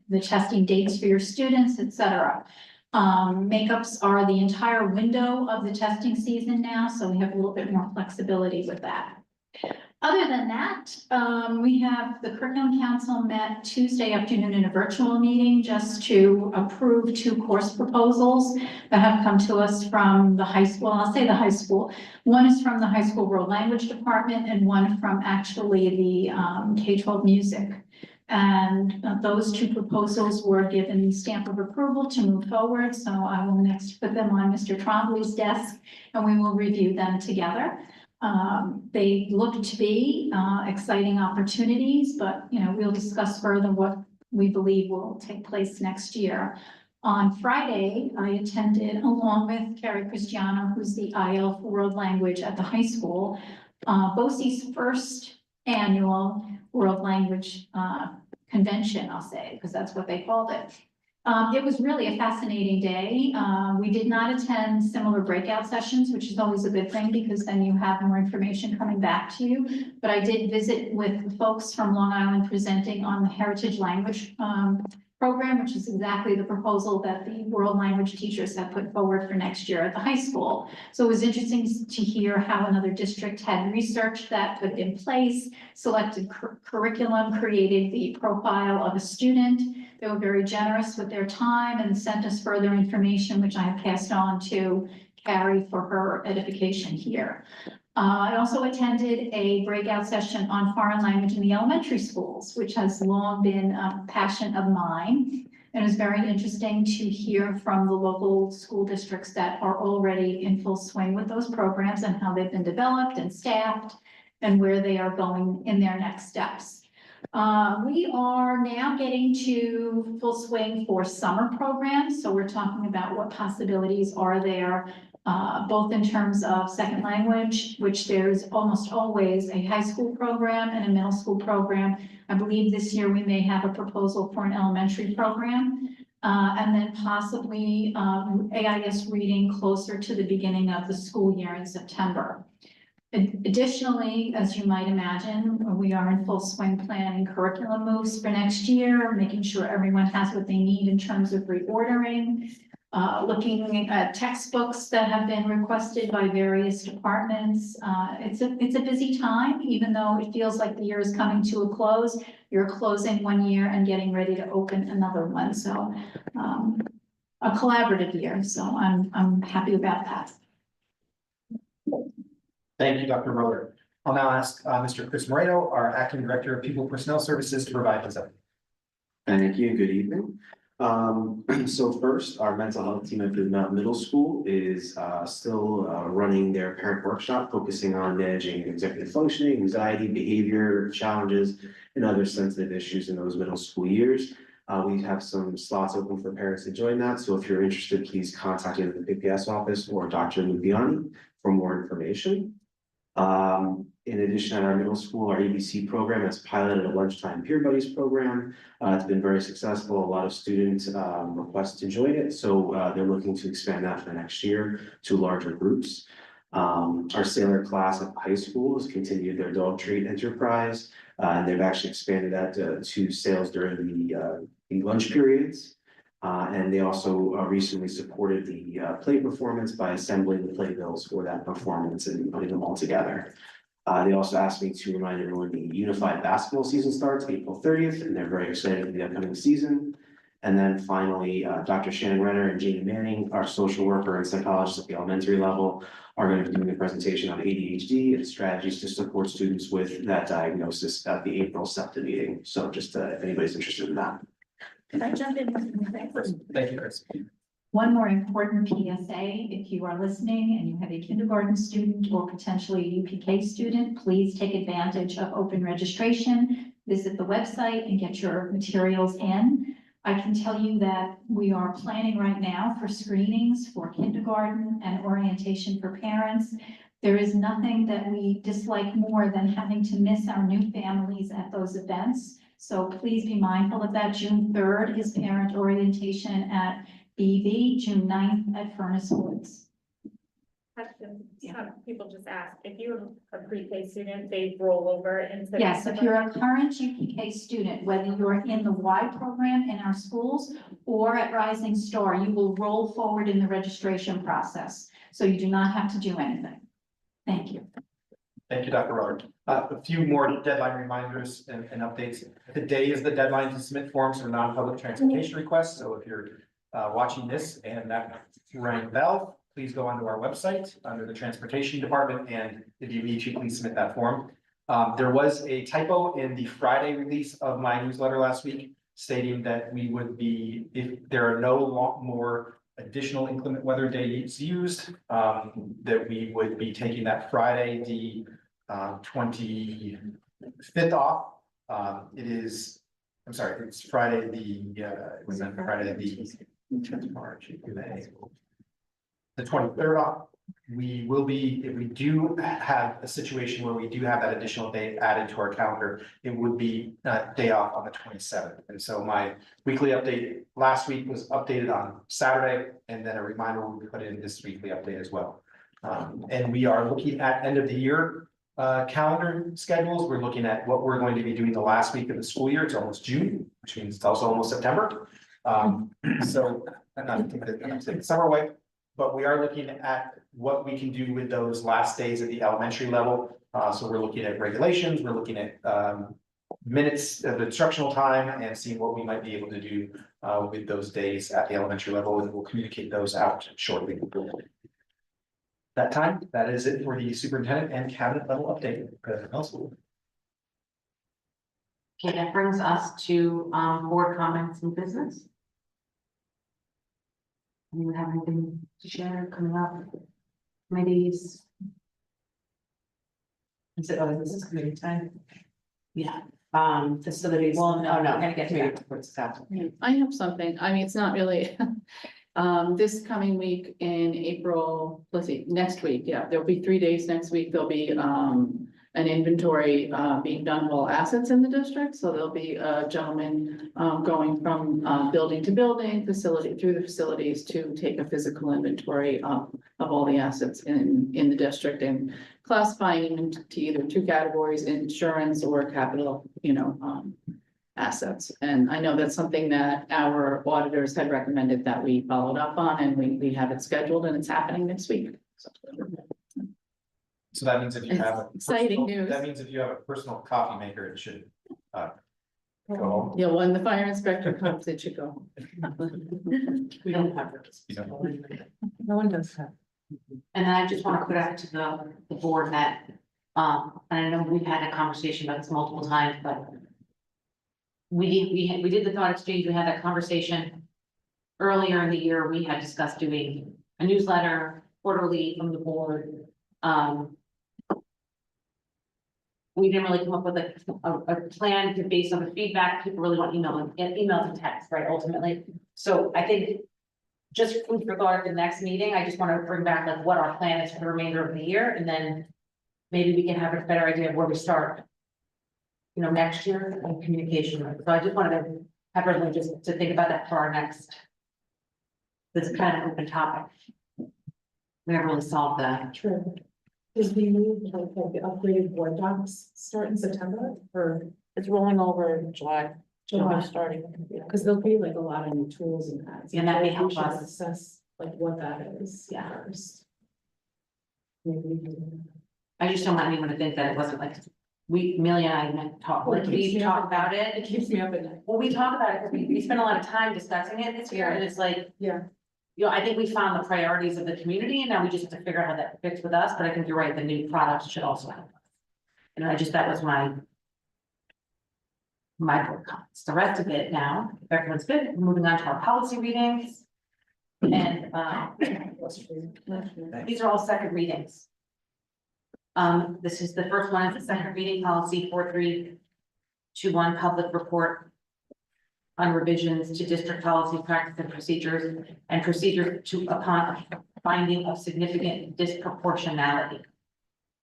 the testing dates for your students, etc. Makeups are the entire window of the testing season now, so we have a little bit more flexibility with that. Other than that, we have the Curriculum Council met Tuesday afternoon in a virtual meeting just to approve 2 course proposals that have come to us from the high school. I'll say the high school. One is from the high school world language department and one from actually the K-12 music. And those 2 proposals were given stamp of approval to move forward. So I will next put them on Mr. Trombley's desk and we will review them together. They look to be exciting opportunities, but we'll discuss further what we believe will take place next year. On Friday, I attended along with Carrie Cristiano, who's the IL for World Language at the high school, BOCE's first annual World Language Convention, I'll say, because that's what they called it. It was really a fascinating day. We did not attend similar breakout sessions, which is always a good thing because then you have more information coming back to you. But I did visit with folks from Long Island presenting on the Heritage Language program, which is exactly the proposal that the world language teachers have put forward for next year at the high school. So it was interesting to hear how another district had researched that, put it in place, selected curriculum, created the profile of a student. They were very generous with their time and sent us further information, which I have passed on to Carrie for her edification here. I also attended a breakout session on foreign language in the elementary schools, which has long been a passion of mine. And it was very interesting to hear from the local school districts that are already in full swing with those programs and how they've been developed and staffed and where they are going in their next steps. We are now getting to full swing for summer programs. So we're talking about what possibilities are there, both in terms of second language, which there's almost always a high school program and a middle school program. I believe this year we may have a proposal for an elementary program, and then possibly AIS reading closer to the beginning of the school year in September. Additionally, as you might imagine, we are in full swing planning curriculum moves for next year, making sure everyone has what they need in terms of reordering, looking at textbooks that have been requested by various departments. It's a busy time, even though it feels like the year is coming to a close. You're closing one year and getting ready to open another one. So a collaborative year. So I'm happy about that. Thank you, Dr. Roeder. I'll now ask Mr. Chris Moreno, our Acting Director of People Personnel Services, to provide his update. Thank you, good evening. So first, our mental health team at Blue Mountain Middle School is still running their parent workshop, focusing on managing executive functioning, anxiety, behavior challenges, and other sensitive issues in those middle school years. We have some slots open for parents to join that, so if you're interested, please contact either the PPS office or Dr. Lubiani for more information. In addition, at our middle school, our ABC program has piloted a lunchtime peer buddies program. It's been very successful. A lot of students request to join it, so they're looking to expand that for next year to larger groups. Our sailor class at the high school has continued their dog treat enterprise, and they've actually expanded that to sales during the lunch periods. And they also recently supported the play performance by assembling the playbills for that performance and putting them all together. They also asked me to remind everyone the unified basketball season starts April 30th, and they're very excited for the upcoming season. And then finally, Dr. Shannon Renner and Jamie Manning, our social worker and psychologist at the elementary level, are going to be doing a presentation on ADHD and strategies to support students with that diagnosis at the April SEPTA meeting. So just if anybody's interested in that. Can I jump in? Thank you, Chris. One more important PSA, if you are listening and you have a kindergarten student or potentially a UPK student, please take advantage of open registration, visit the website and get your materials in. I can tell you that we are planning right now for screenings for kindergarten and orientation for parents. There is nothing that we dislike more than having to miss our new families at those events. So please be mindful of that. June 3rd is parent orientation at BV, June 9th at Furnace Woods. Some people just ask, if you're a pre-K student, they roll over into. Yes, if you're a current UPK student, whether you're in the Y program in our schools or at Rising Star, you will roll forward in the registration process. So you do not have to do anything. Thank you. Thank you, Dr. Ruller. A few more deadline reminders and updates. Today is the deadline to submit forms for non-public transportation requests. So if you're watching this and that rang a bell, please go onto our website under the transportation department, and if you need to, please submit that form. There was a typo in the Friday release of my newsletter last week stating that we would be, if there are no more additional inclement weather days used, that we would be taking that Friday, the 25th off. It's Friday, March, May. The 23rd off. We will be, if we do have a situation where we do have that additional day added to our calendar, it would be a day off on the 27th. And so my weekly update last week was updated on Saturday, and then a reminder will be put in this weekly update as well. And we are looking at end of the year calendar schedules. We're looking at what we're going to be doing the last week of the school year. It's almost June, which means it's also almost September. So I'm not taking summer away, but we are looking at what we can do with those last days at the elementary level. So we're looking at regulations, we're looking at minutes of instructional time and seeing what we might be able to do with those days at the elementary level, and we'll communicate those out shortly. That time, that is it for the superintendent and cabinet level update. President Nelson. Okay, that brings us to board comments and business. Anyone have anything to share coming up? Committees? Is it, this is committee time? Yeah, facilities. Well, no, we're gonna get to that towards the top. I have something, I mean, it's not really, this coming week in April, let's see, next week, yeah, there'll be 3 days next week, there'll be, an inventory, being done of all assets in the district, so there'll be a gentleman, going from, building to building, facility, through the facilities to take a physical inventory, of all the assets in the district and classifying them into either 2 categories, insurance or capital, assets. And I know that's something that our auditors had recommended that we followed up on, and we have it scheduled and it's happening next week. So that means if you have a Exciting news. That means if you have a personal coffee maker, it should go home. Yeah, when the fire inspector comes, it should go. We don't have those. You don't. No one does that. And then I just want to put out to the board that And I know we've had a conversation about this multiple times, but we did the thought exchange, we had that conversation. Earlier in the year, we had discussed doing a newsletter quarterly from the board. We didn't really come up with a plan to based on the feedback. People really want emails and text, right, ultimately. So I think just food for thought at the next meeting, I just want to bring back like what our plan is for the remainder of the year, and then maybe we can have a better idea of where we start, you know, next year in communication. So I just wanted to have everyone just to think about that for our next, this kind of open topic. We haven't really solved that. True. Does the new, like, the upgraded board docs start in September or It's rolling over in July. July? Starting. Because there'll be like a lot of new tools in that. Yeah, that may We help should us. Assess like what that is. Yeah. First. Maybe we can- I just don't want anyone to think that it wasn't like, Amelia and I talk, like, we talk about It it. keeps me up at night. Well, we talk about it because we spent a lot of time discussing it this year, and it's like, Yeah. you know, I think we found the priorities of the community, and now we just have to figure out how that fits with us, but I think you're right, the new products should also help us. And that was my board comments. The rest of it now, if everyone's good, we're moving on to our policy readings. And, these are all second readings. This is the first one, is the second reading policy 4321, public report on revisions to district policy, practice and procedures to upon finding of significant disproportionality.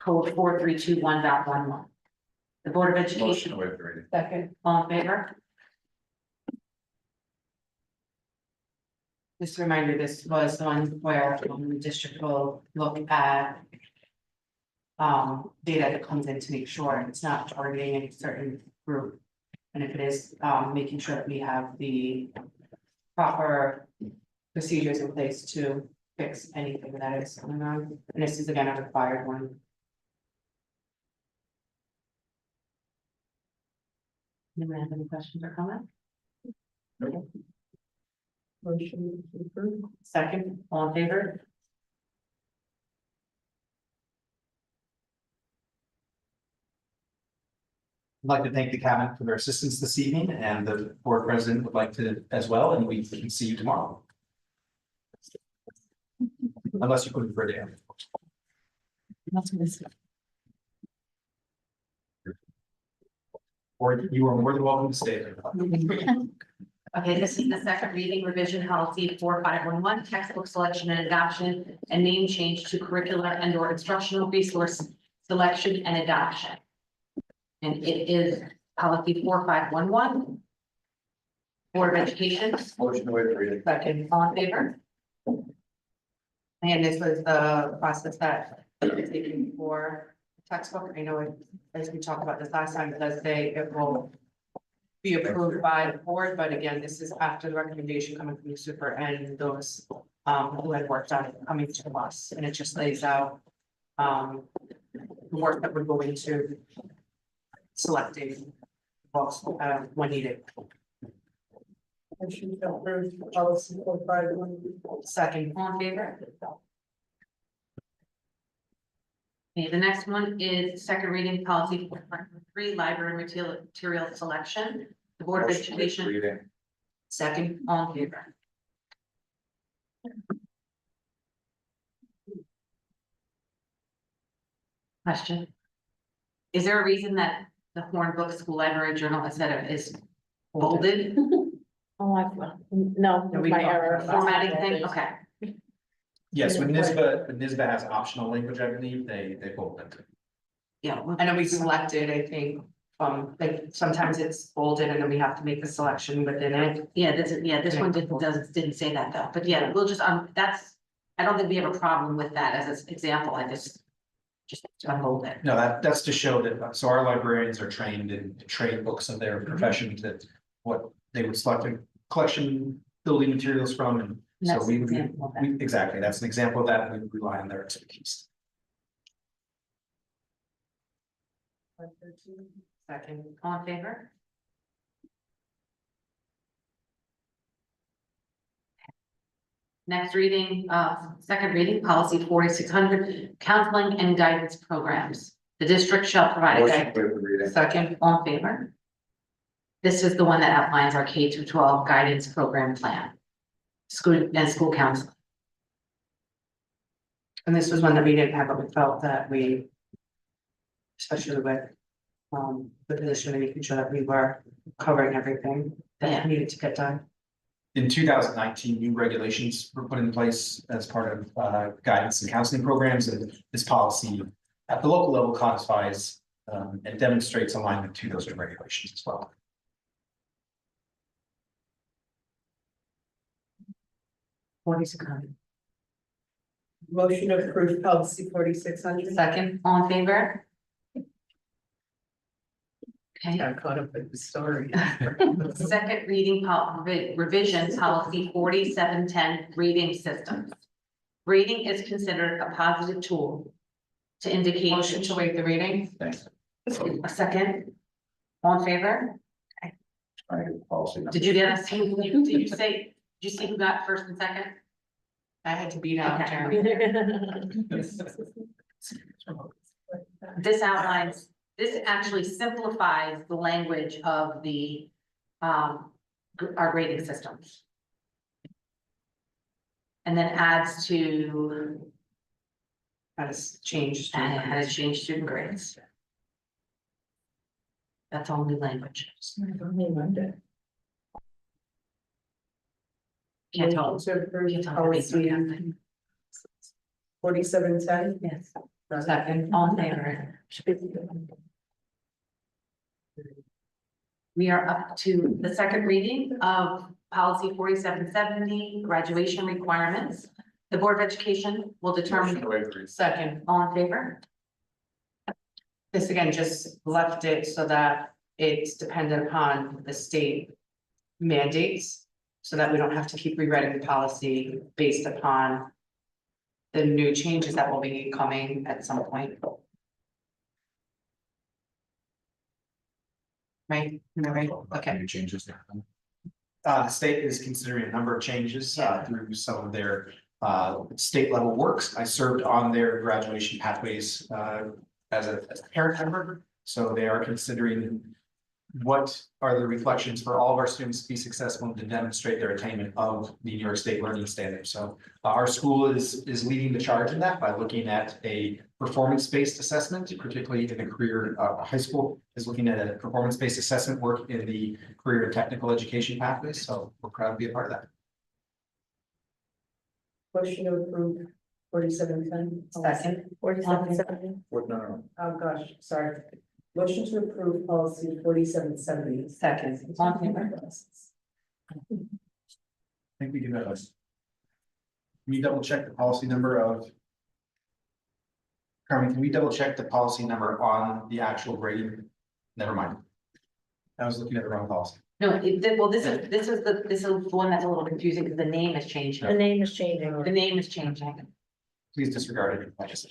Code 4321.11. The Board of Motion Education, to waive the reading. second, all in favor? Just a reminder, this was the one where the district will look at data that comes in to make sure it's not targeting any certain group. And if it is, making sure that we have the proper procedures in place to fix anything that is going on. And this is again a required one. Anyone have any questions or comments? Motion to approve. Second, all in favor? I'd like to thank the cabinet for their assistance this evening, and the board president would like to as well, and we can see you tomorrow. Unless you put it for a day. Or you are more than welcome to stay there. Okay, this is the second reading revision policy 4511, textbook selection and adoption, and name change to curricular and or instructional resource selection and adoption. And it is policy 4511. Board of Education. Motion to waive the reading. Second, all in favor? And this was the process that is taken for textbook. I know it, as we talked about this last time, it does say it will be approved by the board, but again, this is after the recommendation coming from the super and those who had worked on it coming to us, and it just lays out the work that we're going to selecting books when needed. Motion to approve policy 4511. Second, all in favor? Okay, the next one is second reading policy 4.3, library material selection. The Board of Motion to waive the Education, reading. second, all in favor? Question. Is there a reason that the Horn Book School Library Journal instead of is bolded? Oh, no, Are we my error. formatting thing? Okay. Yes, when NISBA has optional language, I believe, they both it. Yeah, I know we selected, I think, like sometimes it's bolded and then we have to make the selection within it. Yeah, this one didn't say that though, but yeah, we'll just, that's, I don't think we have a problem with that as an example, I just unbold it. No, that's to show that, so our librarians are trained in trade books of their profession to what they would select a collection building materials from, and so That's we an would, example of that. exactly, that's an example of that, and we would rely on their expertise. Second, all in favor? Next reading, second reading, policy 4600, counseling and guidance programs. The district shall provide a Motion guide. to waive the reading. Second, all in favor? This is the one that outlines our K through 12 guidance program plan. School and school counseling. And this was one that we didn't have, but we felt that we, especially with the position of making sure that we were covering everything that needed to get done. In 2019, new regulations were put in place as part of guidance and counseling programs, and this policy at the local level codifies and demonstrates alignment to those new regulations as well. What is it coming? Motion to approve policy 4600. Second, all in favor? Okay, Got caught up with the story. second reading revision policy 4710 reading systems. Reading is considered a positive tool to indicate. Motion to waive the reading. Thanks. A second. All in favor? Policy number. Did you get us? Did you say, did you see who got first and second? I had to beat out Jeremy. This outlines, this actually simplifies the language of the, our grading systems. And then adds to. How to change student grades. That's all new language. Can't tell. To approve Can't tell policy everything. 4710. Yes. Second, all in favor. We are up to the second reading of policy 4770, graduation requirements. The Board of Education will Motion determine. to waive the reading. Second, all in favor? This again just left it so that it's dependent upon the state mandates, so that we don't have to keep rewriting the policy based upon the new changes that will be coming at some point. Right, am I right? Okay. Any changes there? The state is considering a number of changes through some of their state level works. I served on their graduation pathways as a parent member. So they are considering what are the reflections for all of our students to be successful and to demonstrate their attainment of the New York State learning standards. So our school is leading the charge in that by looking at a performance-based assessment, particularly in the career high school is looking at a performance-based assessment work in the career and technical education pathways. So we're proud to be a part of that. Motion to approve 4710. Second. 4770. No. Oh, gosh, sorry. Motion to approve policy 4770. Second, all in favor? I think we do have a. Can you double check the policy number of? Carmen, can we double check the policy number on the actual grading? Never mind. I was looking at the wrong policy. No, well, this is the one that's a little confusing because the name is changing. The name is changing. The name is changing. Please disregard it. I just.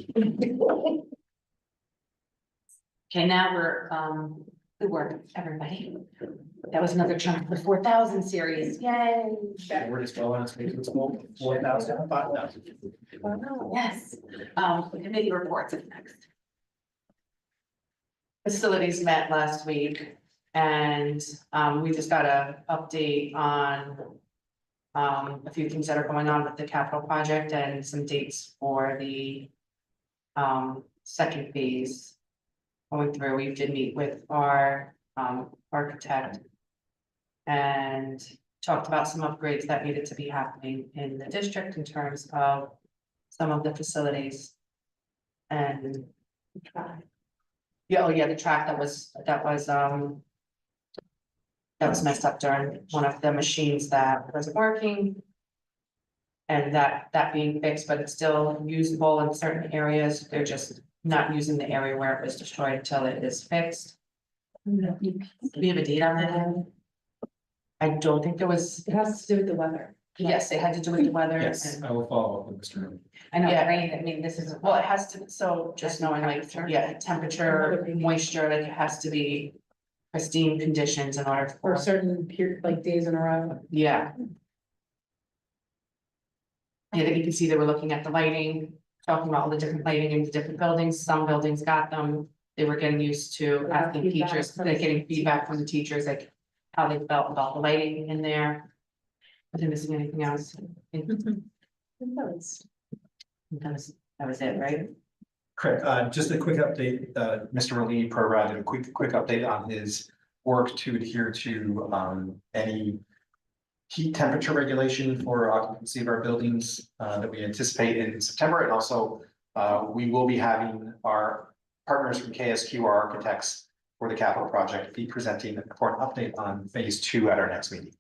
Okay, now we're, good work, everybody. That was another chunk of the 4,000 series, yay. We're just going on to school, 4,000, 5,000. Yes, committee reports is next. Facilities met last week and, we just got a update on a few things that are going on with the capital project and some dates for the second phase. Going through, we did meet with our architect and talked about some upgrades that needed to be happening in the district in terms of some of the facilities. And yeah, oh yeah, the track that was messed up during one of the machines that wasn't working. And that being fixed, but it's still usable in certain areas. They're just not using the area where it was destroyed until it is fixed. Do we have a date on that? I don't think there was. It has to do with the weather. Yes, it had to do with the weather. Yes, I will follow up with Mr. Moon. I know, rain, I mean, this is, well, it has to, so just knowing like, yeah, temperature, moisture, like it has to be pristine conditions in order Or for, certain period, like days in a row. yeah. Yeah, that you can see they were looking at the lighting, talking about all the different lighting in the different buildings. Some buildings got them, they were getting used to asking teachers, like getting feedback from the teachers, like how they felt about the lighting in there. Was I missing anything else? I think that was it, right? Correct. Just a quick update, Mr. Raleigh provided a quick update on his work to adhere to any heat temperature regulation for occupancy of our buildings that we anticipate in September. And also, we will be having our partners from KSQ, our architects for the capital project, be presenting for an update on phase 2 at our next meeting,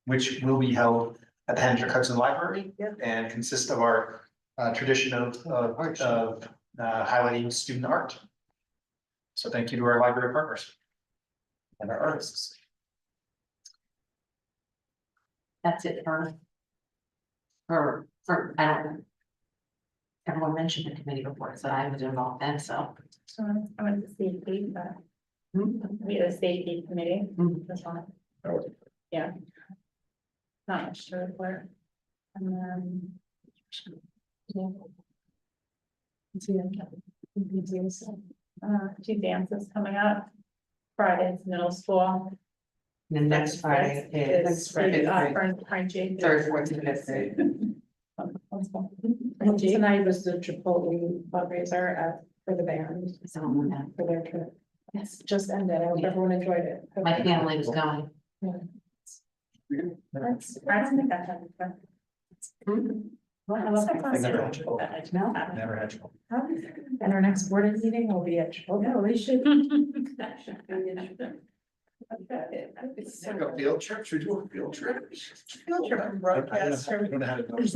which will be held at the Hendrick Hudson Library and consist of our tradition of highlighting student art. So thank you to our library partners and our artists. That's it for, I don't know. Everyone mentioned the committee reports that I was involved in, so. So I went to safety, but we had a safety committee, that's fine. Yeah. Not much to report. And then. Two dances coming up. Friday's middle school. The next Friday is French Jade. third, fourth, and fifth grade. And tonight was the Chipotle fundraiser for the band, So, yeah, for their trip. Yes, just ended. I hope everyone enjoyed it. my family was going. I don't think that happened. Never had Chipotle. No. Never had Chipotle. And our next board meeting will be at Chipotle. No, we should. It's like a field trip, should we do a field trip? Field trip and broadcast. I don't know how to do it.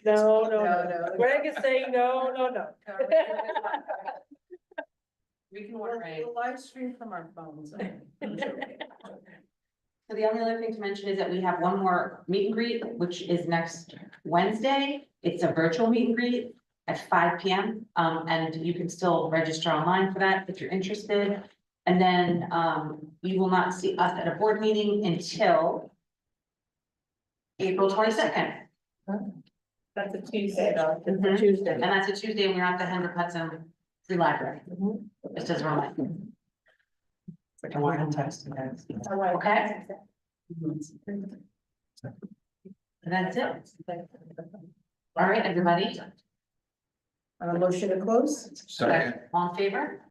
No. Greg is saying no. We can order a. We'll live stream from our phones. So the only other thing to mention is that we have one more meet and greet, which is next Wednesday. It's a virtual meet and greet at 5 p.m. And you can still register online for that if you're interested. And then you will not see us at a board meeting until April 22nd. That's a Tuesday though. Mhm. Tuesday. And that's a Tuesday, and we're at the Hendrick Hudson Free Library. Just as a reminder. I want to text you guys. Okay. That's it. All right, everybody. Motion to close? Second. All in favor?